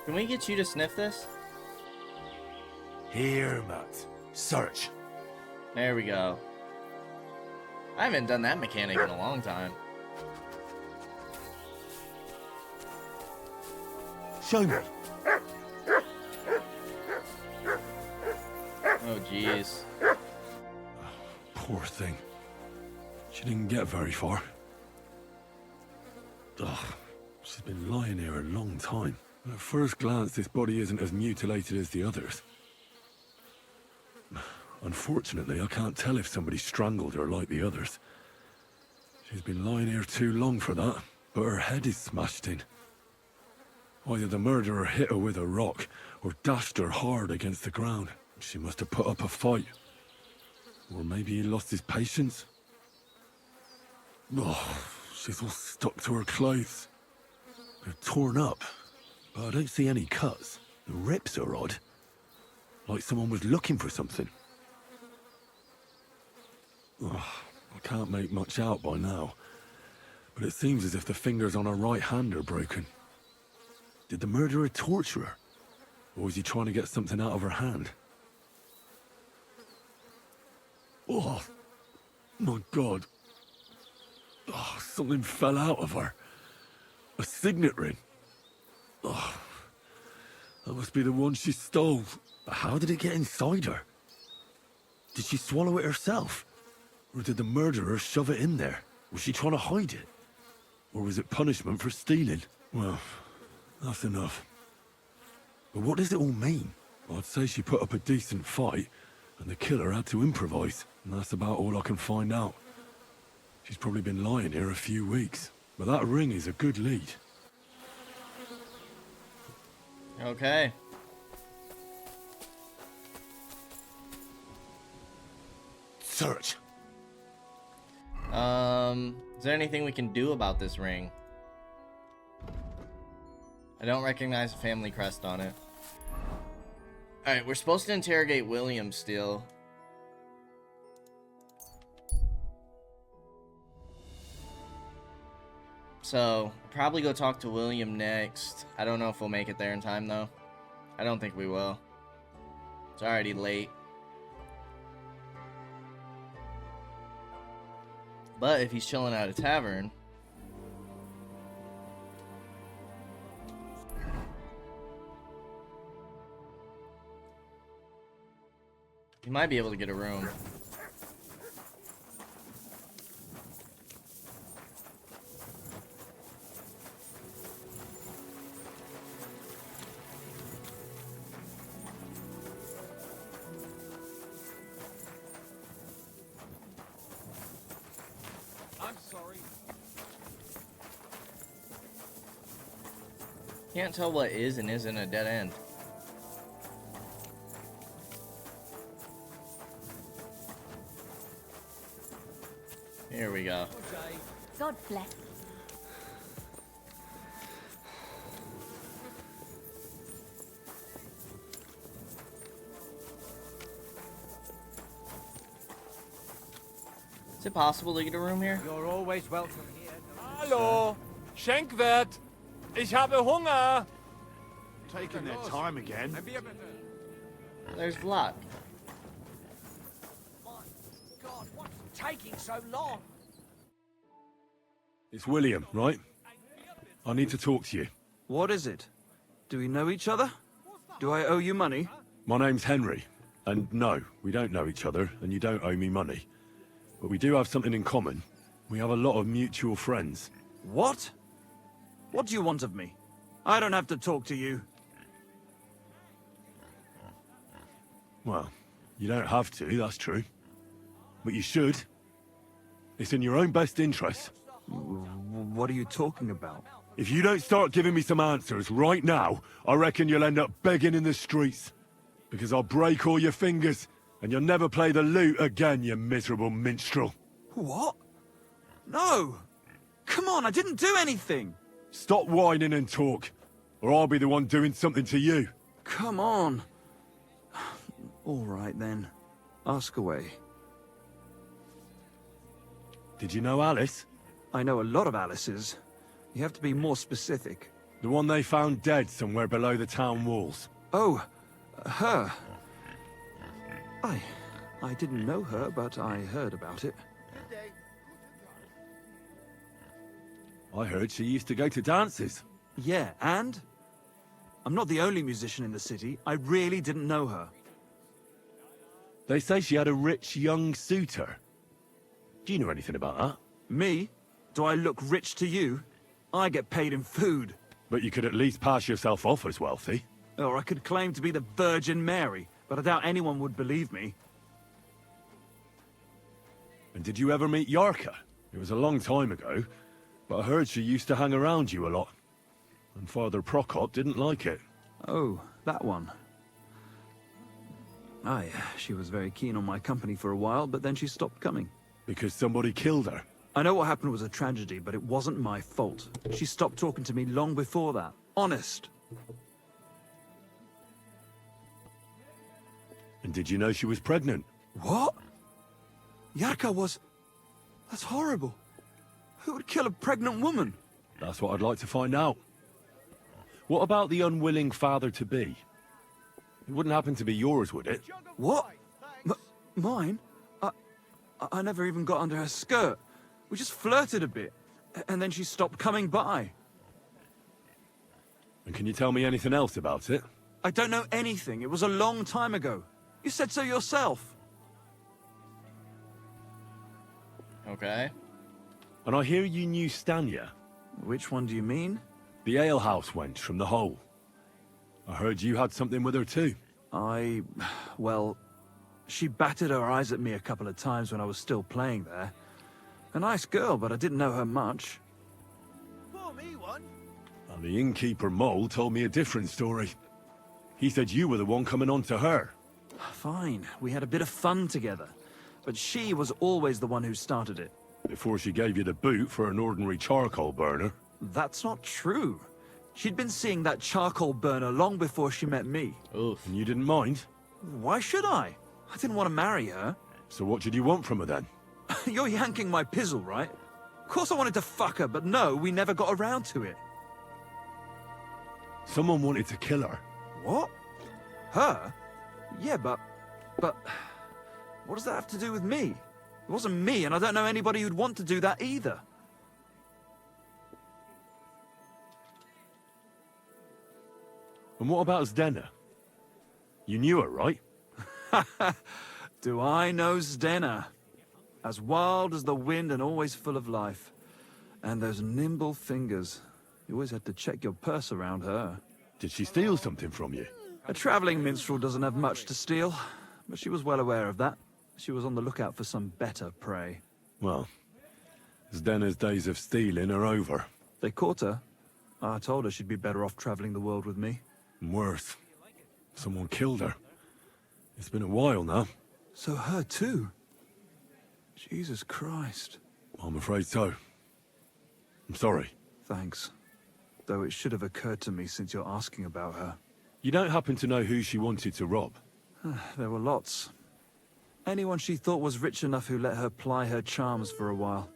[SPEAKER 1] Can we get you to sniff this?
[SPEAKER 3] Here, Matt. Search.
[SPEAKER 1] There we go. I haven't done that mechanic in a long time.
[SPEAKER 3] Show me.
[SPEAKER 1] Oh, jeez.
[SPEAKER 3] Poor thing. She didn't get very far. Ugh, she's been lying here a long time. At first glance, this body isn't as mutilated as the others. Unfortunately, I can't tell if somebody strangled her like the others. She's been lying here too long for that, but her head is smashed in. Either the murderer hit her with a rock, or dashed her hard against the ground. She must have put up a fight. Or maybe he lost his patience. Oh, she's all stuck to her clothes. They're torn up, but I don't see any cuts. The rips are odd. Like someone was looking for something. Oh, I can't make much out by now, but it seems as if the fingers on her right hand are broken. Did the murderer torture her? Or was he trying to get something out of her hand? Oh, my God. Oh, something fell out of her. A signet ring. Oh, that must be the one she stole. But how did it get inside her? Did she swallow it herself? Or did the murderer shove it in there? Was she trying to hide it? Or was it punishment for stealing? Well, that's enough. But what does it all mean? I'd say she put up a decent fight, and the killer had to improvise. And that's about all I can find out. She's probably been lying here a few weeks. But that ring is a good lead.
[SPEAKER 1] Okay.
[SPEAKER 3] Search.
[SPEAKER 1] Is there anything we can do about this ring? I don't recognize a family crest on it. Alright, we're supposed to interrogate William still. So, probably go talk to William next. I don't know if we'll make it there in time, though. I don't think we will. It's already late. But if he's chilling at a tavern... he might be able to get a room.
[SPEAKER 2] I'm sorry.
[SPEAKER 1] Can't tell what is and isn't a dead end. Here we go.
[SPEAKER 10] God bless.
[SPEAKER 1] Is it possible to get a room here?
[SPEAKER 4] You're always welcome here.
[SPEAKER 6] Hallo, Schenkwert. Ich habe Hunger.
[SPEAKER 9] Taking their time again.
[SPEAKER 1] There's Vlad.
[SPEAKER 5] God, what's taking so long?
[SPEAKER 3] It's William, right? I need to talk to you.
[SPEAKER 11] What is it? Do we know each other? Do I owe you money?
[SPEAKER 3] My name's Henry, and no, we don't know each other, and you don't owe me money. But we do have something in common. We have a lot of mutual friends.
[SPEAKER 11] What? What do you want of me? I don't have to talk to you.
[SPEAKER 3] Well, you don't have to, that's true. But you should. It's in your own best interest.
[SPEAKER 11] What are you talking about?
[SPEAKER 3] If you don't start giving me some answers right now, I reckon you'll end up begging in the streets. Because I'll break all your fingers, and you'll never play the lute again, you miserable minstrel.
[SPEAKER 11] What? No! Come on, I didn't do anything!
[SPEAKER 3] Stop whining and talk, or I'll be the one doing something to you.
[SPEAKER 11] Come on. All right, then. Ask away.
[SPEAKER 3] Did you know Alice?
[SPEAKER 11] I know a lot of Alice's. You have to be more specific.
[SPEAKER 3] The one they found dead somewhere below the town walls.
[SPEAKER 11] Oh, her. I didn't know her, but I heard about it.
[SPEAKER 3] I heard she used to go to dances.
[SPEAKER 11] Yeah, and? I'm not the only musician in the city. I really didn't know her.
[SPEAKER 3] They say she had a rich young suitor. Do you know anything about that?
[SPEAKER 11] Me? Do I look rich to you? I get paid in food.
[SPEAKER 3] But you could at least pass yourself off as wealthy.
[SPEAKER 11] Or I could claim to be the Virgin Mary, but I doubt anyone would believe me.
[SPEAKER 3] And did you ever meet Yarka? It was a long time ago, but I heard she used to hang around you a lot. And Father Prokop didn't like it.
[SPEAKER 11] Oh, that one. Aye, she was very keen on my company for a while, but then she stopped coming.
[SPEAKER 3] Because somebody killed her.
[SPEAKER 11] I know what happened was a tragedy, but it wasn't my fault. She stopped talking to me long before that. Honest.
[SPEAKER 3] And did you know she was pregnant?
[SPEAKER 11] What? Yarka was... That's horrible. Who would kill a pregnant woman?
[SPEAKER 3] That's what I'd like to find out. What about the unwilling father-to-be? It wouldn't happen to be yours, would it?
[SPEAKER 11] What? Mine? I never even got under her skirt. We just flirted a bit, and then she stopped coming by.
[SPEAKER 3] And can you tell me anything else about it?
[SPEAKER 11] I don't know anything. It was a long time ago. You said so yourself.
[SPEAKER 1] Okay.
[SPEAKER 3] And I hear you knew Stanya.
[SPEAKER 11] Which one do you mean?
[SPEAKER 3] The alehouse wench from the hole. I heard you had something with her too.
[SPEAKER 11] Well, she batted her eyes at me a couple of times when I was still playing there. A nice girl, but I didn't know her much.
[SPEAKER 4] Pour me one.
[SPEAKER 3] And the innkeeper Mole told me a different story. He said you were the one coming on to her.
[SPEAKER 11] Fine, we had a bit of fun together. But she was always the one who started it.
[SPEAKER 3] Before she gave you the boot for an ordinary charcoal burner.
[SPEAKER 11] That's not true. She'd been seeing that charcoal burner long before she met me.
[SPEAKER 1] Oof.
[SPEAKER 3] And you didn't mind?
[SPEAKER 11] Why should I? I didn't want to marry her.
[SPEAKER 3] So what did you want from her then?
[SPEAKER 11] You're yanking my pizzle, right? Of course I wanted to fuck her, but no, we never got around to it.
[SPEAKER 3] Someone wanted to kill her.
[SPEAKER 11] What? Her? Yeah, but... What does that have to do with me? It wasn't me, and I don't know anybody who'd want to do that either.
[SPEAKER 3] And what about Zdena? You knew her, right?
[SPEAKER 11] Do I know Zdena? As wild as the wind and always full of life. And those nimble fingers. You always had to check your purse around her.
[SPEAKER 3] Did she steal something from you?
[SPEAKER 11] A traveling minstrel doesn't have much to steal, but she was well aware of that. She was on the lookout for some better prey.
[SPEAKER 3] Well, Zdena's days of stealing are over.
[SPEAKER 11] They caught her. I told her she'd be better off traveling the world with me.
[SPEAKER 3] And worse, someone killed her. It's been a while now.
[SPEAKER 11] So her too? Jesus Christ.
[SPEAKER 3] I'm afraid so. I'm sorry.
[SPEAKER 11] Thanks. Though it should have occurred to me since you're asking about her.
[SPEAKER 3] You don't happen to know who she wanted to rob?
[SPEAKER 11] There were lots. Anyone she thought was rich enough who let her ply her charms for a while.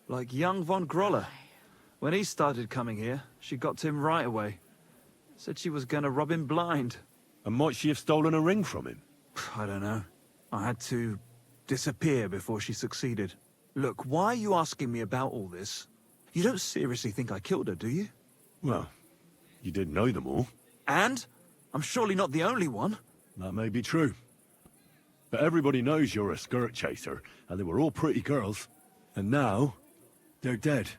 [SPEAKER 11] Like young von Groller. When he started coming here, she got to him right away. Said she was gonna rob him blind.
[SPEAKER 3] And might she have stolen a ring from him?
[SPEAKER 11] I don't know. I had to disappear before she succeeded. Look, why are you asking me about all this? You don't seriously think I killed her, do you?
[SPEAKER 3] Well, you did know them all.
[SPEAKER 11] And? I'm surely not the only one.
[SPEAKER 3] That may be true. But everybody knows you're a skirt chaser, and they were all pretty girls. And now, they're dead.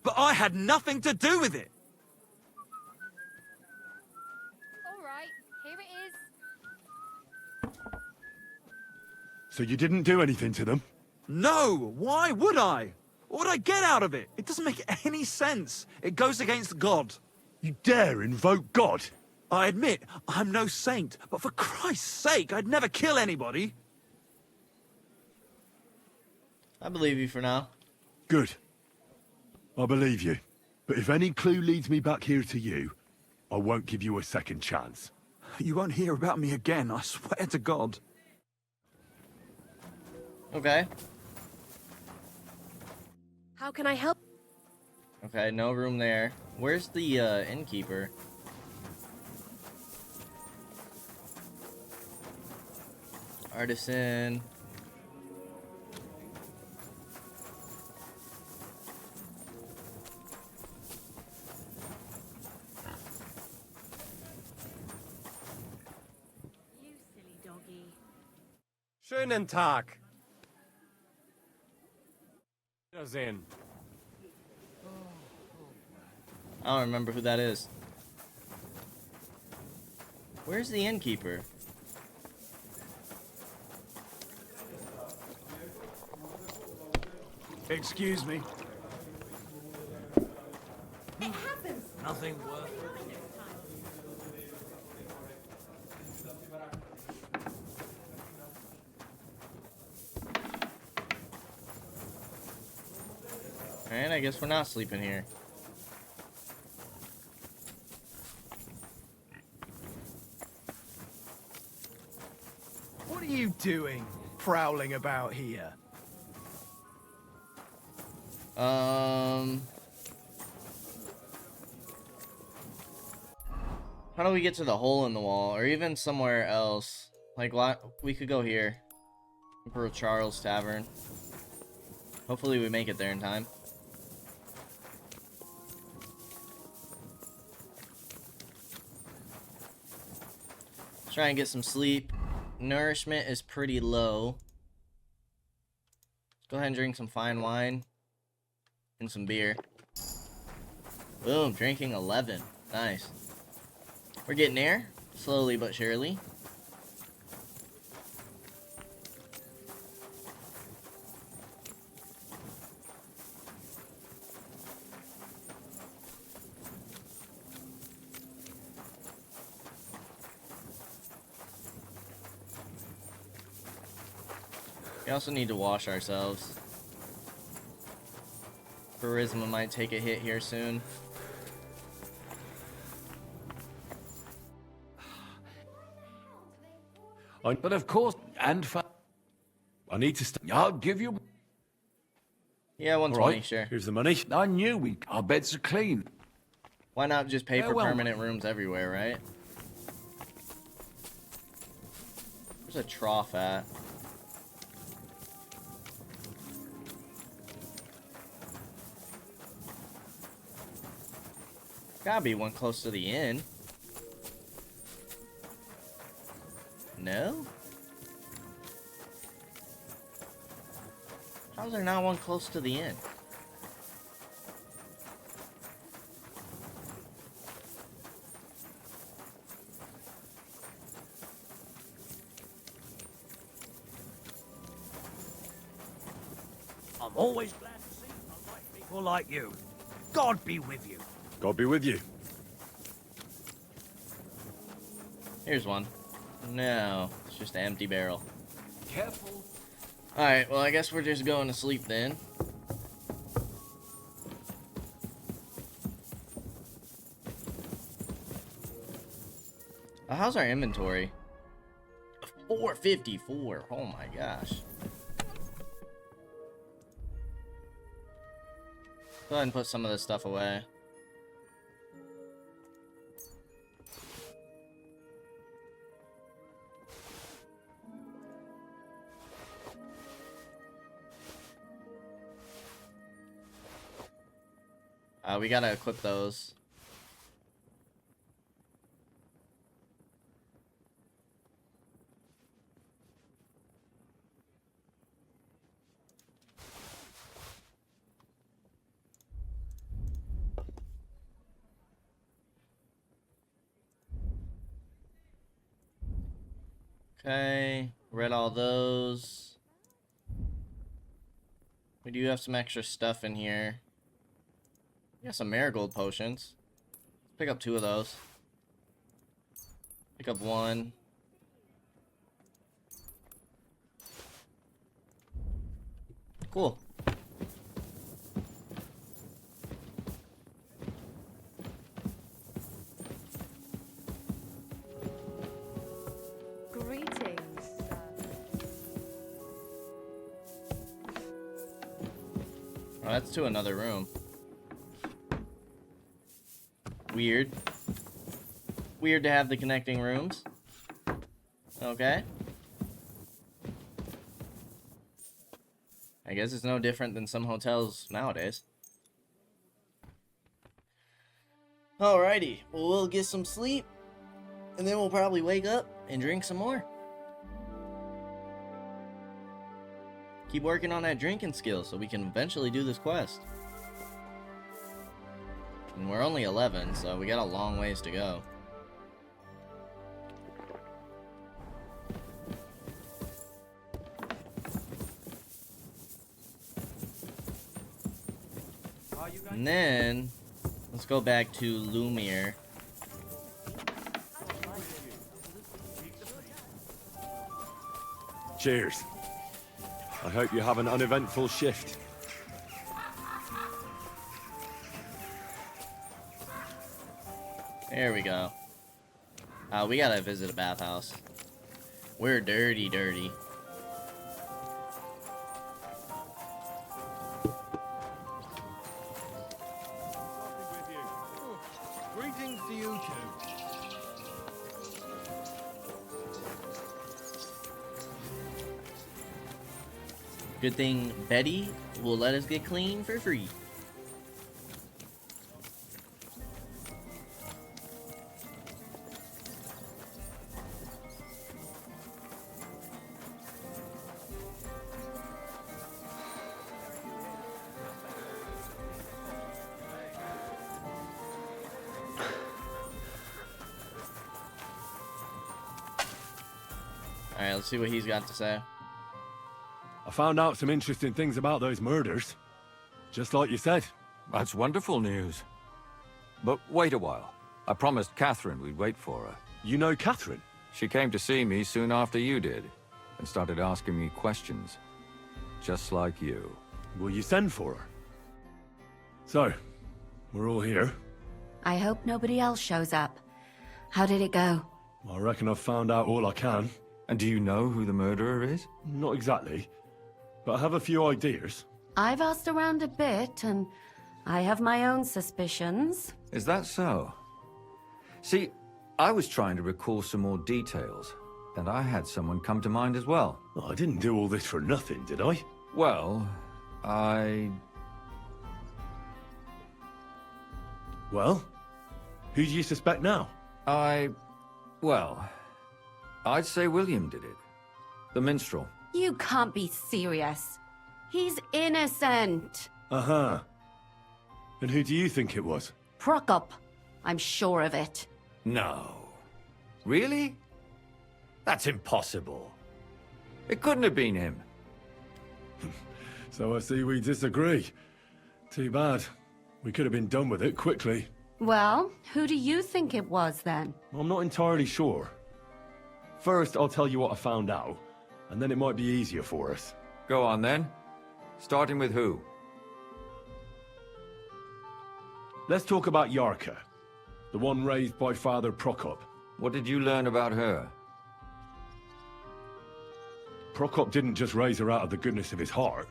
[SPEAKER 11] But I had nothing to do with it!
[SPEAKER 10] Alright, here it is.
[SPEAKER 3] So you didn't do anything to them?
[SPEAKER 11] No! Why would I? What would I get out of it? It doesn't make any sense. It goes against God.
[SPEAKER 3] You dare invoke God?
[SPEAKER 11] I admit, I'm no saint, but for Christ's sake, I'd never kill anybody.
[SPEAKER 1] I believe you for now.
[SPEAKER 3] Good. I believe you. But if any clue leads me back here to you, I won't give you a second chance.
[SPEAKER 11] You won't hear about me again, I swear to God.
[SPEAKER 1] Okay.
[SPEAKER 10] How can I help?
[SPEAKER 1] Okay, no room there. Where's the innkeeper? Artisan.
[SPEAKER 10] You silly doggy.
[SPEAKER 7] Schönen Tag. Wiedersehen.
[SPEAKER 1] I don't remember who that is. Where's the innkeeper?
[SPEAKER 11] Excuse me.
[SPEAKER 10] It happens.
[SPEAKER 5] Nothing worth.
[SPEAKER 1] Alright, I guess we're not sleeping here.
[SPEAKER 12] What are you doing, prowling about here?
[SPEAKER 1] How do we get to the hole in the wall, or even somewhere else? Like, we could go here. Emperor Charles Tavern. Hopefully we make it there in time. Try and get some sleep. Nourishment is pretty low. Let's go ahead and drink some fine wine. And some beer. Boom, drinking 11. Nice. We're getting there, slowly but surely. We also need to wash ourselves. Charisma might take a hit here soon.
[SPEAKER 2] But of course, and
[SPEAKER 3] I need to
[SPEAKER 2] I'll give you.
[SPEAKER 1] Yeah, 120,
[SPEAKER 3] right,
[SPEAKER 1] sure.
[SPEAKER 3] here's the money.
[SPEAKER 2] I knew our beds are clean.
[SPEAKER 1] Why not just pay for
[SPEAKER 2] Farewell.
[SPEAKER 1] permanent rooms everywhere, right? Where's a trough at? Gotta be one close to the inn. No? How's there not one close to the inn?
[SPEAKER 4] I'm always glad to see polite people like you. God be with you.
[SPEAKER 3] God be with you.
[SPEAKER 1] Here's one. No, it's just an empty barrel.
[SPEAKER 2] Careful.
[SPEAKER 1] Alright, well, I guess we're just going to sleep then. How's our inventory? 454. Oh my gosh. Go ahead and put some of this stuff away. We gotta equip those. Okay, read all those. We do have some extra stuff in here. We got some marigold potions. Let's pick up 2 of those. Pick up 1. Cool.
[SPEAKER 10] Greetings.
[SPEAKER 1] Oh, that's to another room. Weird. Weird to have the connecting rooms. Okay. I guess it's no different than some hotels nowadays. Alrighty, well, we'll get some sleep, and then we'll probably wake up and drink some more. Keep working on that drinking skill so we can eventually do this quest. And we're only 11, so we got a long ways to go. And then, let's go back to Lumiere.
[SPEAKER 3] Cheers. I hope you have an uneventful shift.
[SPEAKER 1] There we go. We gotta visit a bathhouse. We're dirty, dirty.
[SPEAKER 12] Greetings to you too.
[SPEAKER 1] Good thing Betty will let us get clean for free. Alright, let's see what he's got to say.
[SPEAKER 3] I found out some interesting things about those murders. Just like you said.
[SPEAKER 13] That's wonderful news. But wait a while. I promised Catherine we'd wait for her.
[SPEAKER 3] You know Catherine?
[SPEAKER 13] She came to see me soon after you did, and started asking me questions. Just like you.
[SPEAKER 3] Will you send for her? So, we're all here.
[SPEAKER 14] I hope nobody else shows up. How did it go?
[SPEAKER 3] I reckon I've found out all I can.
[SPEAKER 13] And do you know who the murderer is?
[SPEAKER 3] Not exactly, but I have a few ideas.
[SPEAKER 14] I've asked around a bit, and I have my own suspicions.
[SPEAKER 13] Is that so? See, I was trying to recall some more details, and I had someone come to mind as well.
[SPEAKER 3] Oh, I didn't do all this for nothing, did I?
[SPEAKER 13] Well,
[SPEAKER 3] Well? Who do you suspect now?
[SPEAKER 13] Well, I'd say William did it. The minstrel.
[SPEAKER 14] You can't be serious. He's innocent.
[SPEAKER 3] Uh-huh. And who do you think it was?
[SPEAKER 14] Prokop. I'm sure of it.
[SPEAKER 13] No. Really? That's impossible. It couldn't have been him.
[SPEAKER 3] So I see we disagree. Too bad. We could have been done with it quickly.
[SPEAKER 14] Well, who do you think it was then?
[SPEAKER 3] I'm not entirely sure. First, I'll tell you what I found out, and then it might be easier for us.
[SPEAKER 13] Go on then. Starting with who?
[SPEAKER 3] Let's talk about Yarka, the one raised by Father Prokop.
[SPEAKER 13] What did you learn about her?
[SPEAKER 3] Prokop didn't just raise her out of the goodness of his heart.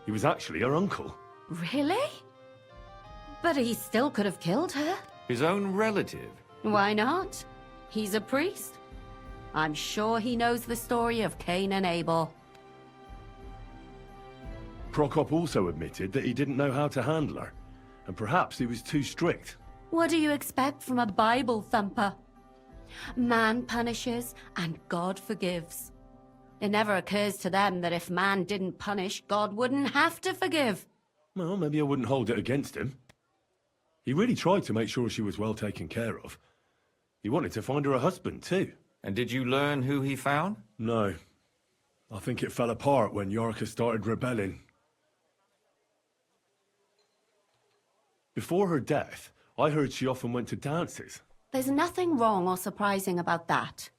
[SPEAKER 3] He was actually her uncle.
[SPEAKER 14] Really? But he still could have killed her.
[SPEAKER 13] His own relative?
[SPEAKER 14] Why not? He's a priest. I'm sure he knows the story of Cain and Abel.
[SPEAKER 3] Prokop also admitted that he didn't know how to handle her, and perhaps he was too strict.
[SPEAKER 14] What do you expect from a Bible thumper? Man punishes and God forgives. It never occurs to them that if man didn't punish, God wouldn't have to forgive.
[SPEAKER 3] Well, maybe I wouldn't hold it against him. He really tried to make sure she was well taken care of. He wanted to find her a husband, too.
[SPEAKER 13] And did you learn who he found?
[SPEAKER 3] No. I think it fell apart when Yarka started rebelling. Before her death, I heard she often went to dances.
[SPEAKER 14] There's nothing wrong or surprising about that.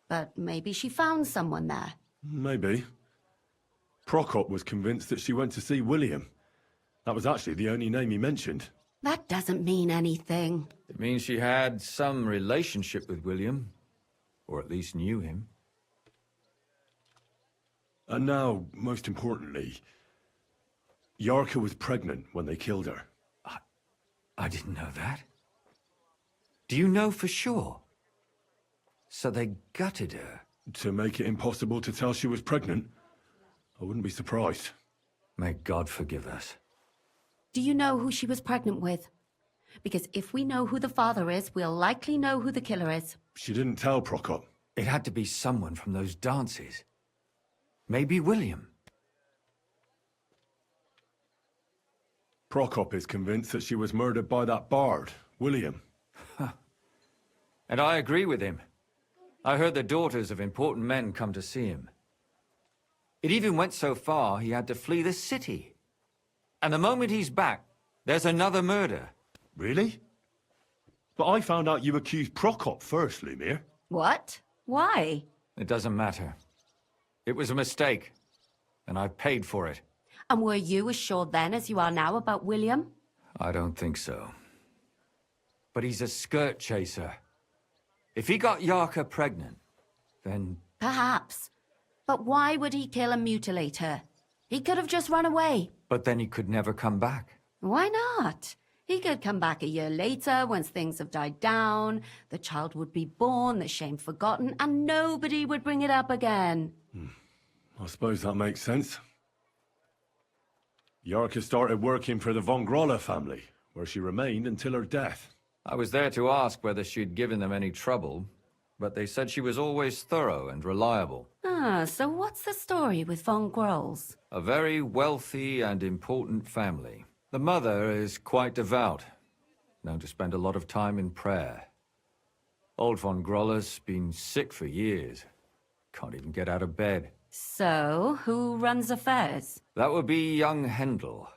[SPEAKER 14] But maybe she found someone there.
[SPEAKER 3] Maybe. Prokop was convinced that she went to see William. That was actually the only name he mentioned.
[SPEAKER 14] That doesn't mean anything.
[SPEAKER 13] It means she had some relationship with William. Or at least knew him.
[SPEAKER 3] And now, most importantly, Yarka was pregnant when they killed her.
[SPEAKER 13] I didn't know that. Do you know for sure? So they gutted her?
[SPEAKER 3] To make it impossible to tell she was pregnant? I wouldn't be surprised.
[SPEAKER 13] May God forgive us.
[SPEAKER 14] Do you know who she was pregnant with? Because if we know who the father is, we'll likely know who the killer is.
[SPEAKER 3] She didn't tell Prokop.
[SPEAKER 13] It had to be someone from those dances. Maybe William.
[SPEAKER 3] Prokop is convinced that she was murdered by that bard, William.
[SPEAKER 13] And I agree with him. I heard the daughters of important men come to see him. It even went so far he had to flee the city. And the moment he's back, there's another murder.
[SPEAKER 3] Really? But I found out you accused Prokop first, Lumir.
[SPEAKER 14] What? Why?
[SPEAKER 13] It doesn't matter. It was a mistake. And I've paid for it.
[SPEAKER 14] And were you as sure then as you are now about William?
[SPEAKER 13] I don't think so. But he's a skirt chaser. If he got Yarka pregnant, then...
[SPEAKER 14] Perhaps. But why would he kill and mutilate her? He could have just run away.
[SPEAKER 13] But then he could never come back.
[SPEAKER 14] Why not? He could come back a year later, once things have died down, the child would be born, the shame forgotten, and nobody would bring it up again.
[SPEAKER 3] I suppose that makes sense. Yarka started working for the von Grolla family, where she remained until her death.
[SPEAKER 13] I was there to ask whether she'd given them any trouble, but they said she was always thorough and reliable.
[SPEAKER 14] Ah, so what's the story with von Grolls?
[SPEAKER 13] A very wealthy and important family. The mother is quite devout, known to spend a lot of time in prayer. Old von Grolla's been sick for years. Can't even get out of bed.
[SPEAKER 14] So, who runs affairs?
[SPEAKER 13] That would be young Hendel.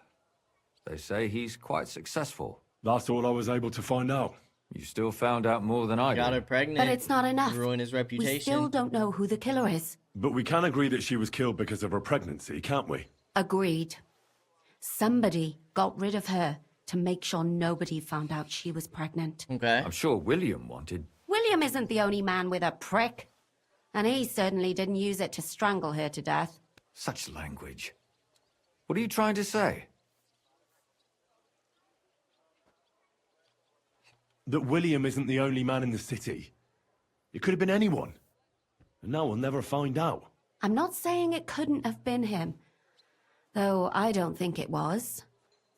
[SPEAKER 13] They say he's quite successful.
[SPEAKER 3] That's all I was able to find out.
[SPEAKER 13] You still found out more than I did.
[SPEAKER 1] Got her pregnant.
[SPEAKER 14] But it's not enough.
[SPEAKER 1] Ruin his reputation.
[SPEAKER 14] We still don't know who the killer is.
[SPEAKER 3] But we can agree that she was killed because of her pregnancy, can't we?
[SPEAKER 14] Agreed. Somebody got rid of her to make sure nobody found out she was pregnant.
[SPEAKER 1] Okay.
[SPEAKER 13] I'm sure William wanted...
[SPEAKER 14] William isn't the only man with a prick. And he certainly didn't use it to strangle her to death.
[SPEAKER 13] Such language. What are you trying to say?
[SPEAKER 3] That William isn't the only man in the city. It could have been anyone. And now we'll never find out.
[SPEAKER 14] I'm not saying it couldn't have been him. Though I don't think it was.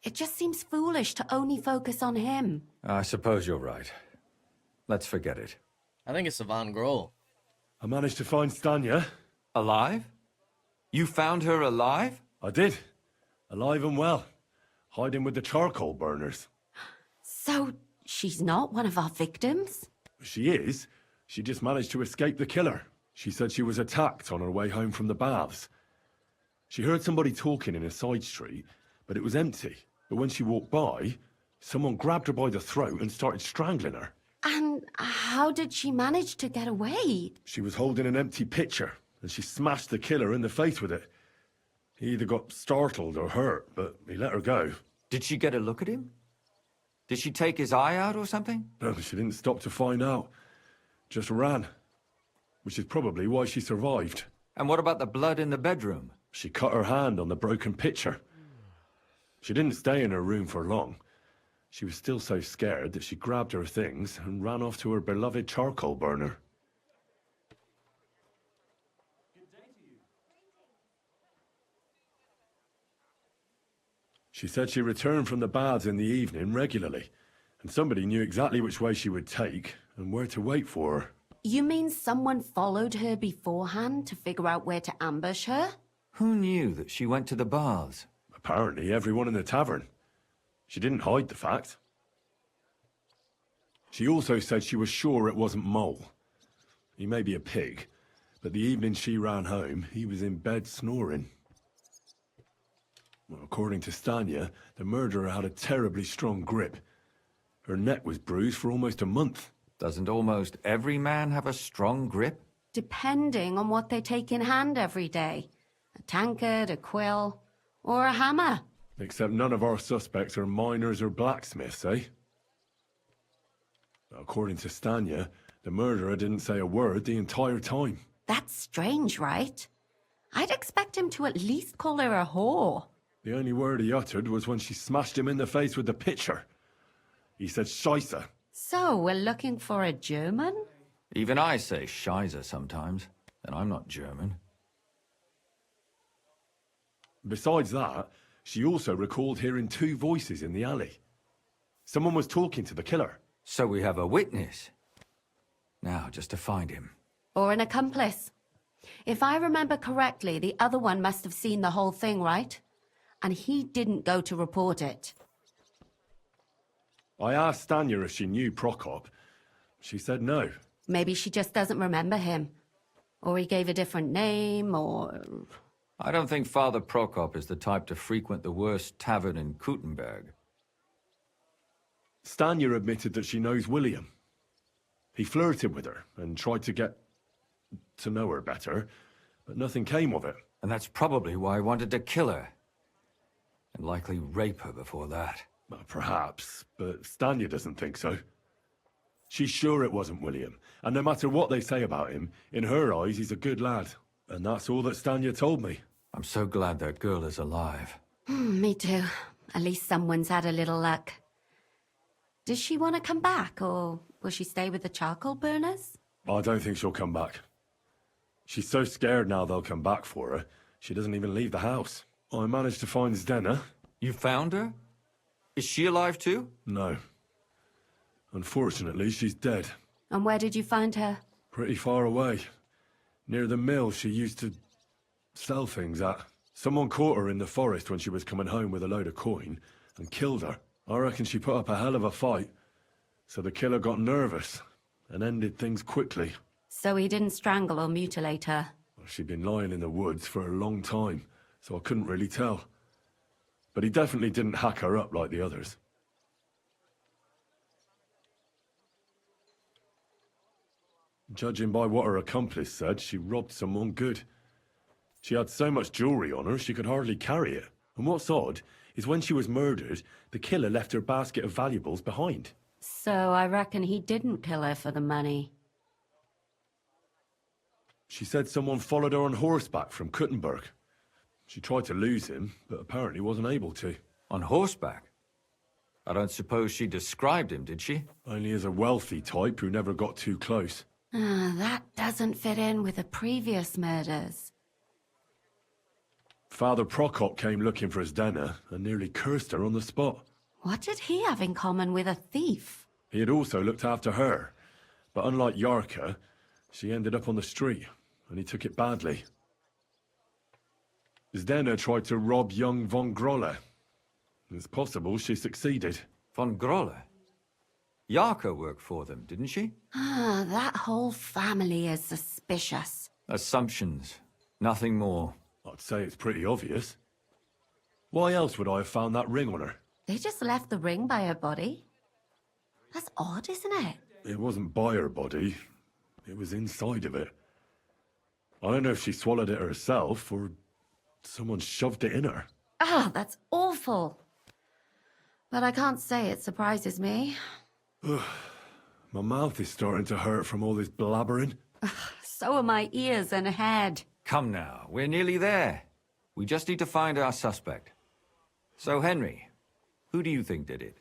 [SPEAKER 14] It just seems foolish to only focus on him.
[SPEAKER 13] I suppose you're right. Let's forget it.
[SPEAKER 1] I think it's Savon Grohl.
[SPEAKER 3] I managed to find Stanya.
[SPEAKER 13] Alive? You found her alive?
[SPEAKER 3] I did. Alive and well. Hiding with the charcoal burners.
[SPEAKER 14] So, she's not one of our victims?
[SPEAKER 3] She is. She just managed to escape the killer. She said she was attacked on her way home from the baths. She heard somebody talking in a side street, but it was empty. But when she walked by, someone grabbed her by the throat and started strangling her.
[SPEAKER 14] And how did she manage to get away?
[SPEAKER 3] She was holding an empty pitcher, and she smashed the killer in the face with it. He either got startled or hurt, but he let her go.
[SPEAKER 13] Did she get a look at him? Did she take his eye out or something?
[SPEAKER 3] No, she didn't stop to find out. Just ran. Which is probably why she survived.
[SPEAKER 13] And what about the blood in the bedroom?
[SPEAKER 3] She cut her hand on the broken pitcher. She didn't stay in her room for long. She was still so scared that she grabbed her things and ran off to her beloved charcoal burner. She said she returned from the baths in the evening regularly, and somebody knew exactly which way she would take and where to wait for her.
[SPEAKER 14] You mean someone followed her beforehand to figure out where to ambush her?
[SPEAKER 13] Who knew that she went to the baths?
[SPEAKER 3] Apparently everyone in the tavern. She didn't hide the fact. She also said she was sure it wasn't Mole. He may be a pig, but the evening she ran home, he was in bed snoring. Well, according to Stanya, the murderer had a terribly strong grip. Her neck was bruised for almost a month.
[SPEAKER 13] Doesn't almost every man have a strong grip?
[SPEAKER 14] Depending on what they take in hand every day. A tankard, a quill, or a hammer.
[SPEAKER 3] Except none of our suspects are miners or blacksmiths, eh? According to Stanya, the murderer didn't say a word the entire time.
[SPEAKER 14] That's strange, right? I'd expect him to at least call her a whore.
[SPEAKER 3] The only word he uttered was when she smashed him in the face with the pitcher. He said Scheisse.
[SPEAKER 14] So, we're looking for a German?
[SPEAKER 13] Even I say Scheiße sometimes, and I'm not German.
[SPEAKER 3] Besides that, she also recalled hearing two voices in the alley. Someone was talking to the killer.
[SPEAKER 13] So we have a witness. Now, just to find him.
[SPEAKER 14] Or an accomplice. If I remember correctly, the other one must have seen the whole thing, right? And he didn't go to report it.
[SPEAKER 3] I asked Stanya if she knew Prokop. She said no.
[SPEAKER 14] Maybe she just doesn't remember him. Or he gave a different name, or...
[SPEAKER 13] I don't think Father Prokop is the type to frequent the worst tavern in Kuttenberg.
[SPEAKER 3] Stanya admitted that she knows William. He flirted with her and tried to get to know her better, but nothing came of it.
[SPEAKER 13] And that's probably why he wanted to kill her. And likely rape her before that.
[SPEAKER 3] Well, perhaps, but Stanya doesn't think so. She's sure it wasn't William, and no matter what they say about him, in her eyes he's a good lad. And that's all that Stanya told me.
[SPEAKER 13] I'm so glad that girl is alive.
[SPEAKER 14] Me too. At least someone's had a little luck. Does she want to come back, or will she stay with the charcoal burners?
[SPEAKER 3] I don't think she'll come back. She's so scared now they'll come back for her, she doesn't even leave the house. I managed to find Zdena.
[SPEAKER 13] You found her? Is she alive too?
[SPEAKER 3] No. Unfortunately, she's dead.
[SPEAKER 14] And where did you find her?
[SPEAKER 3] Pretty far away. Near the mill she used to sell things at. Someone caught her in the forest when she was coming home with a load of coin and killed her. I reckon she put up a hell of a fight. So the killer got nervous and ended things quickly.
[SPEAKER 14] So he didn't strangle or mutilate her?
[SPEAKER 3] She'd been lying in the woods for a long time, so I couldn't really tell. But he definitely didn't hack her up like the others. Judging by what her accomplice said, she robbed someone good. She had so much jewelry on her, she could hardly carry it. And what's odd is when she was murdered, the killer left her basket of valuables behind.
[SPEAKER 14] So I reckon he didn't kill her for the money.
[SPEAKER 3] She said someone followed her on horseback from Kuttenberg. She tried to lose him, but apparently wasn't able to.
[SPEAKER 13] On horseback? I don't suppose she described him, did she?
[SPEAKER 3] Only as a wealthy type who never got too close.
[SPEAKER 14] That doesn't fit in with the previous murders.
[SPEAKER 3] Father Prokop came looking for Zdena and nearly cursed her on the spot.
[SPEAKER 14] What did he have in common with a thief?
[SPEAKER 3] He had also looked after her, but unlike Yarka, she ended up on the street, and he took it badly. Zdena tried to rob young von Grolle. It's possible she succeeded.
[SPEAKER 13] Von Grolle? Yarka worked for them, didn't she?
[SPEAKER 14] That whole family is suspicious.
[SPEAKER 13] Assumptions. Nothing more.
[SPEAKER 3] I'd say it's pretty obvious. Why else would I have found that ring on her?
[SPEAKER 14] They just left the ring by her body. That's odd, isn't it?
[SPEAKER 3] It wasn't by her body. It was inside of it. I don't know if she swallowed it herself or someone shoved it in her.
[SPEAKER 14] That's awful. But I can't say it surprises me.
[SPEAKER 3] My mouth is starting to hurt from all this blabbering.
[SPEAKER 14] So are my ears and head.
[SPEAKER 13] Come now, we're nearly there. We just need to find our suspect. So, Henry, who do you think did it?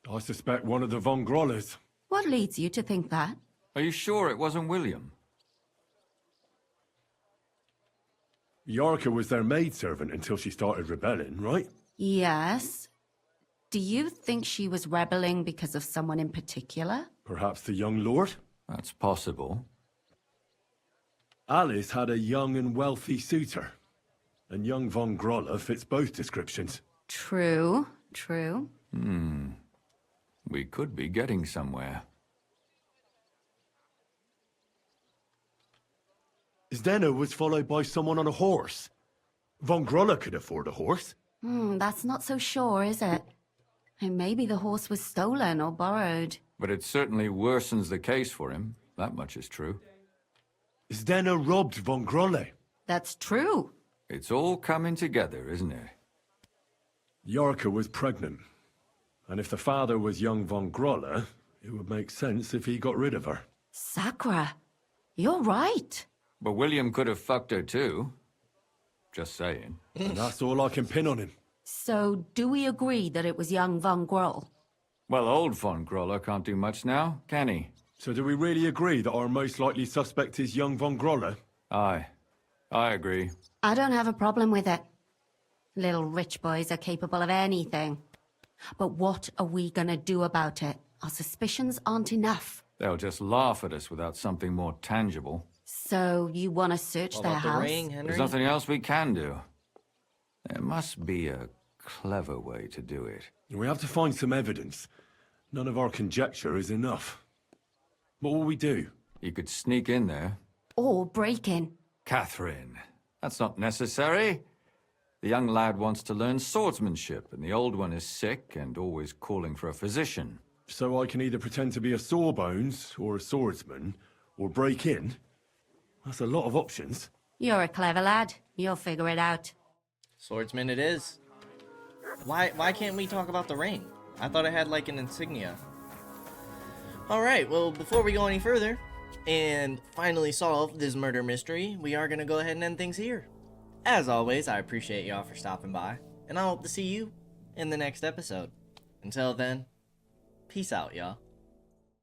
[SPEAKER 3] I suspect one of the von Grolles.
[SPEAKER 14] What leads you to think that?
[SPEAKER 13] Are you sure it wasn't William?
[SPEAKER 3] Yarka was their maidservant until she started rebelling, right?
[SPEAKER 14] Yes. Do you think she was rebelling because of someone in particular?
[SPEAKER 3] Perhaps the young lord?
[SPEAKER 13] That's possible.
[SPEAKER 3] Alice had a young and wealthy suitor, and young von Grolle fits both descriptions.
[SPEAKER 14] True.
[SPEAKER 13] We could be getting somewhere.
[SPEAKER 3] Zdena was followed by someone on a horse. Von Grolle could afford a horse.
[SPEAKER 14] That's not so sure, is it? And maybe the horse was stolen or borrowed.
[SPEAKER 13] But it certainly worsens the case for him. That much is true.
[SPEAKER 3] Zdena robbed von Grolle.
[SPEAKER 14] That's true.
[SPEAKER 13] It's all coming together, isn't it?
[SPEAKER 3] Yarka was pregnant. And if the father was young von Grolle, it would make sense if he got rid of her.
[SPEAKER 14] Sakura, you're right.
[SPEAKER 13] But William could have fucked her too. Just saying.
[SPEAKER 3] And that's all I can pin on him.
[SPEAKER 14] So, do we agree that it was young von Groll?
[SPEAKER 13] Well, old von Grolle can't do much now, can he?
[SPEAKER 3] So do we really agree that our most likely suspect is young von Grolle?
[SPEAKER 13] Aye. I agree.
[SPEAKER 14] I don't have a problem with it. Little rich boys are capable of anything. But what are we gonna do about it? Our suspicions aren't enough.
[SPEAKER 13] They'll just laugh at us without something more tangible.
[SPEAKER 14] So, you want to search
[SPEAKER 1] What
[SPEAKER 14] their
[SPEAKER 1] about the
[SPEAKER 14] house?
[SPEAKER 1] ring, Henry?
[SPEAKER 13] There's nothing else we can do. There must be a clever way to do it.
[SPEAKER 3] We have to find some evidence. None of our conjecture is enough. What will we do?
[SPEAKER 13] You could sneak in there.
[SPEAKER 14] Or break in.
[SPEAKER 13] Catherine, that's not necessary. The young lad wants to learn swordsmanship, and the old one is sick and always calling for a physician.
[SPEAKER 3] So I can either pretend to be a sawbones, or a swordsman, or break in? That's a lot of options.
[SPEAKER 14] You're a clever lad. You'll figure it out.
[SPEAKER 1] Swordsman it is. Why can't we talk about the ring? I thought it had like an insignia. Alright, well before we go any further and finally solve this murder mystery, we are gonna go ahead and end things here. As always, I appreciate y'all for stopping by, and I hope to see you in the next episode. Until then, peace out, y'all.